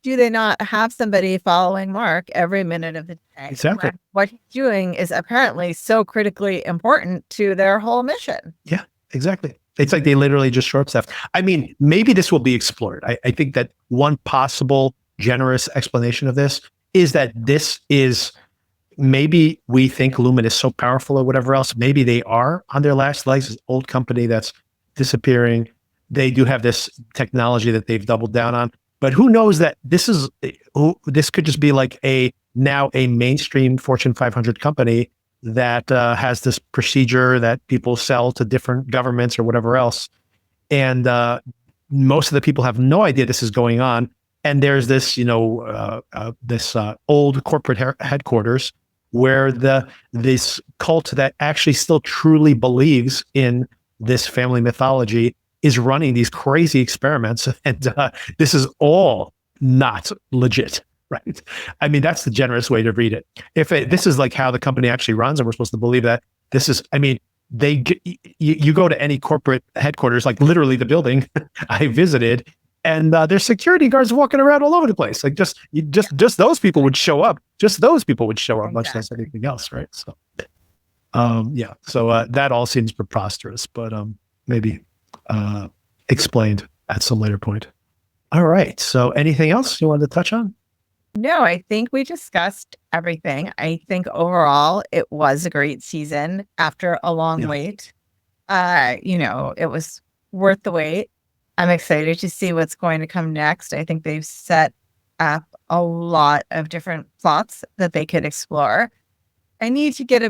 Do they not have somebody following Mark every minute of the day? Exactly. What he's doing is apparently so critically important to their whole mission. Yeah, exactly. It's like they literally just short-staffed. I mean, maybe this will be explored. I think that one possible generous explanation of this is that this is, maybe we think Lumen is so powerful or whatever else. Maybe they are on their last legs, this old company that's disappearing. They do have this technology that they've doubled down on. But who knows that this could just be like now a mainstream Fortune 500 company that has this procedure that people sell to different governments or whatever else. And most of the people have no idea this is going on. And there's this, this old corporate headquarters where this cult that actually still truly believes in this family mythology is running these crazy experiments. And this is all not legit, right? I mean, that's the generous way to read it. This is like how the company actually runs, and we're supposed to believe that this is, I mean, you go to any corporate headquarters, like literally the building I visited, and there's security guards walking around all over the place. Like just those people would show up. Just those people would show up, much less anything else, right? So, So that all seems preposterous, but maybe explained at some later point. All right. So anything else you wanted to touch on? No, I think we discussed everything. I think overall it was a great season after a long wait. It was worth the wait. I'm excited to see what's going to come next. I think they've set up a lot of different plots that they could explore. I need to get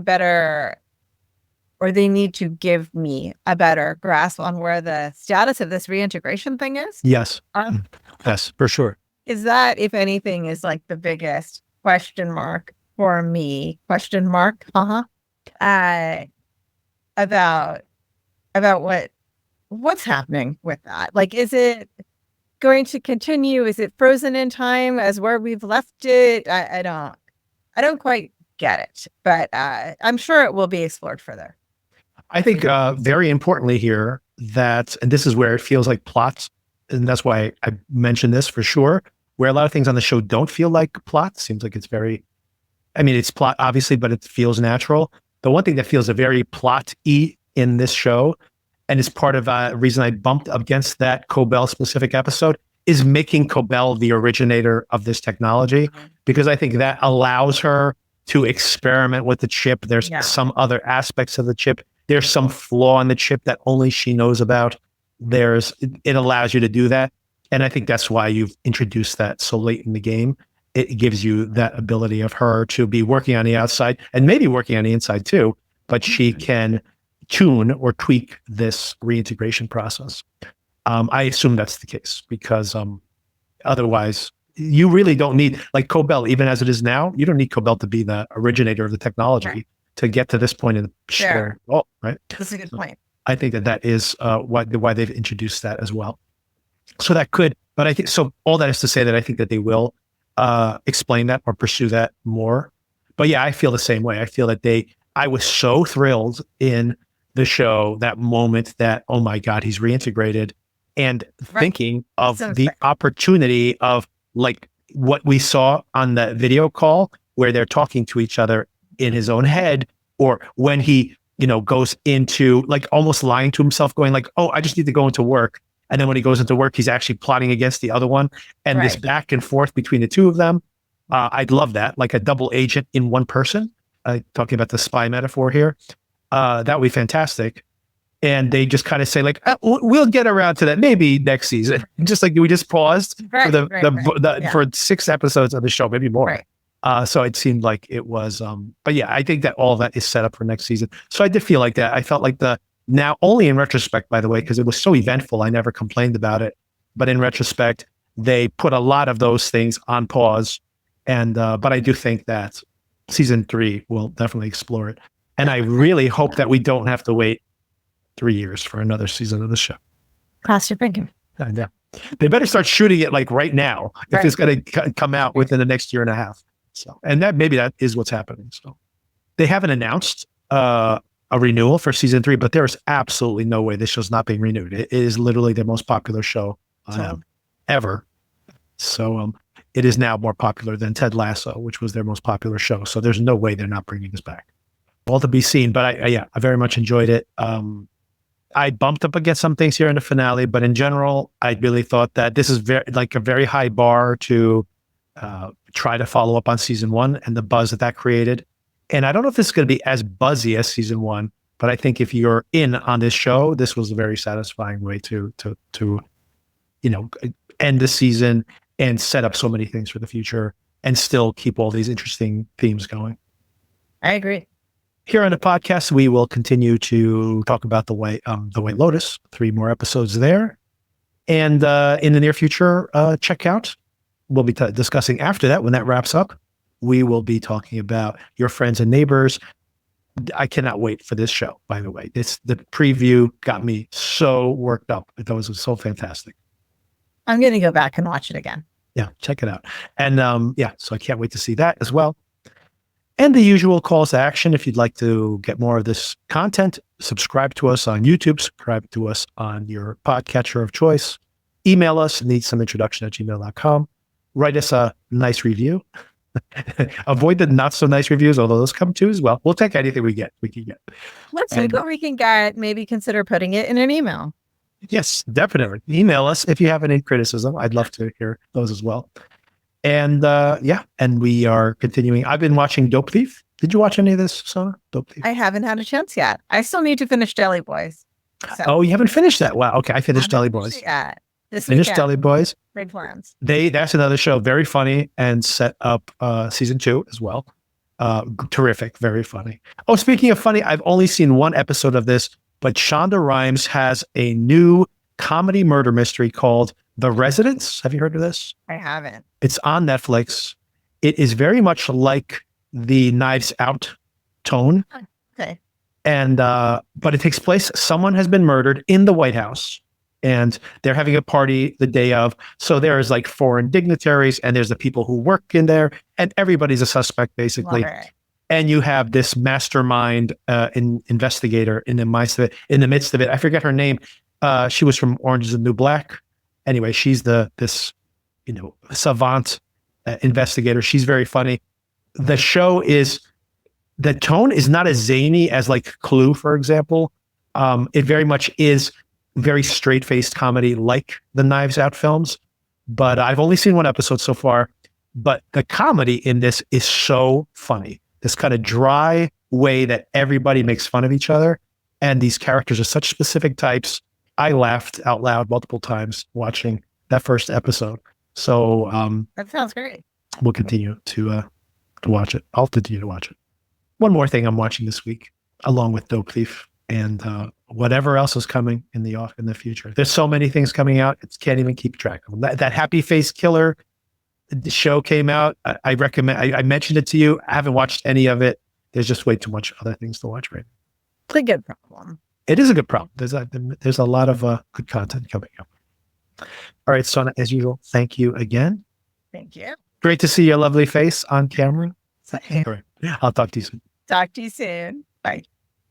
they need to give me a better grasp on where the status of this reintegration thing is. Yes. Yes, for sure. Is that, if anything, is like the biggest question mark for me? About what's happening with that? Like, is it going to continue? Is it frozen in time as where we've left it? I don't quite get it, but I'm sure it will be explored further. I think very importantly here and this is where it feels like plots, and that's why I mentioned this for sure, where a lot of things on the show don't feel like plots. Seems like it's it's plot obviously, but it feels natural. The one thing that feels a very plot-y in this show, and it's part of a reason I bumped up against that Cobell specific episode, is making Cobell the originator of this technology, because I think that allows her to experiment with the chip. There's some other aspects of the chip. There's some flaw in the chip that only she knows about. It allows you to do that. And I think that's why you've introduced that so late in the game. It gives you that ability of her to be working on the outside and maybe working on the inside too, but she can tune or tweak this reintegration process. I assume that's the case, because otherwise you really don't need, like Cobell, even as it is now, you don't need Cobell to be the originator of the technology to get to this point in the show. Oh, right. That's a good point. I think that is why they've introduced that as well. So that could, but I think, so all that is to say that I think that they will explain that or pursue that more. But yeah, I feel the same way. I feel that I was so thrilled in the show, that moment that, oh my God, he's reintegrated, and thinking of the opportunity of like what we saw on the video call where they're talking to each other in his own head, or when he, goes into like almost lying to himself, going like, oh, I just need to go into work. And then when he goes into work, he's actually plotting against the other one. And this back and forth between the two of them, I'd love that, like a double agent in one person, talking about the spy metaphor here. That would be fantastic. And they just kind of say like, we'll get around to that maybe next season. Just like we just paused for 6 episodes of the show, maybe more. So it seemed like it was, but yeah, I think that all of that is set up for next season. So I did feel like that. I felt like now only in retrospect, by the way, because it was so eventful, I never complained about it. But in retrospect, they put a lot of those things on pause. And, but I do think that season 3 will definitely explore it. And I really hope that we don't have to wait 3 years for another season of the show. Cross your thinking. I know. They better start shooting it like right now if it's going to come out within the next year and a half. So, and maybe that is what's happening. So they haven't announced a renewal for season 3, but there's absolutely no way this show's not being renewed. It is literally their most popular show ever. So it is now more popular than Ted Lasso, which was their most popular show. So there's no way they're not bringing this back. All to be seen, but I very much enjoyed it. I bumped up against some things here in the finale, but in general, I really thought that this is a very high bar to try to follow up on season 1 and the buzz that created. And I don't know if this is going to be as buzzy as season 1, but I think if you're in on this show, this was a very satisfying way to end the season and set up so many things for the future and still keep all these interesting themes going. I agree. Here on the podcast, we will continue to talk about the White Lotus, 3 more episodes there. And in the near future, check out, we'll be discussing after that, when that wraps up, we will be talking about Your Friends and Neighbors. I cannot wait for this show, by the way. The preview got me so worked up. It was so fantastic. I'm going to go back and watch it again. Yeah, check it out. And so I can't wait to see that as well. And the usual calls to action. If you'd like to get more of this content, subscribe to us on YouTube, subscribe to us on your podcatcher of choice. Email us, needssomeintroduction@gmail.com. Write us a nice review. Avoid the not so nice reviews, although those come too as well. We'll take anything we can get. Let's see what we can get. Maybe consider putting it in an email. Yes, definitely. Email us if you have any criticism. I'd love to hear those as well. And and we are continuing. I've been watching Dope Thief. Did you watch any of this, Sona? Dope Thief. I haven't had a chance yet. I still need to finish Deli Boys. So. Oh, you haven't finished that? Wow. Okay, I finished Deli Boys. Yeah, finished Deli Boys. Great plans. That's another show, very funny, and set up season 2 as well. Terrific, very funny. Oh, speaking of funny, I've only seen 1 episode of this, but Shonda Rhimes has a new comedy murder mystery called The Residence. Have you heard of this? I haven't. It's on Netflix. It is very much like the Knives Out tone. Okay. And but it takes place, someone has been murdered in the White House, and they're having a party the day of. So there's like foreign dignitaries, and there's the people who work in there, and everybody's a suspect basically. And you have this mastermind investigator in the midst of it. I forget her name. She was from Orange is the New Black. Anyway, she's this savant investigator. She's very funny. The tone is not as zany as like Clue, for example. It very much is very straight-faced comedy like the Knives Out films, but I've only seen one episode so far. But the comedy in this is so funny. This kind of dry way that everybody makes fun of each other. And these characters are such specific types. I laughed out loud multiple times watching that first episode. So that sounds great. We'll continue to watch it. I'll continue to watch it. One more thing I'm watching this week, along with Dope Thief and whatever else is coming in the future. There's so many things coming out. It can't even keep track of them. That Happy Face Killer show came out. I recommend. I mentioned it to you. I haven't watched any of it. There's just way too much other things to watch right now. It's a good problem. It is a good problem. There's a lot of good content coming up. All right, Sona, as usual, thank you again. Thank you. Great to see your lovely face on camera. All right. I'll talk to you soon. Talk to you soon. Bye.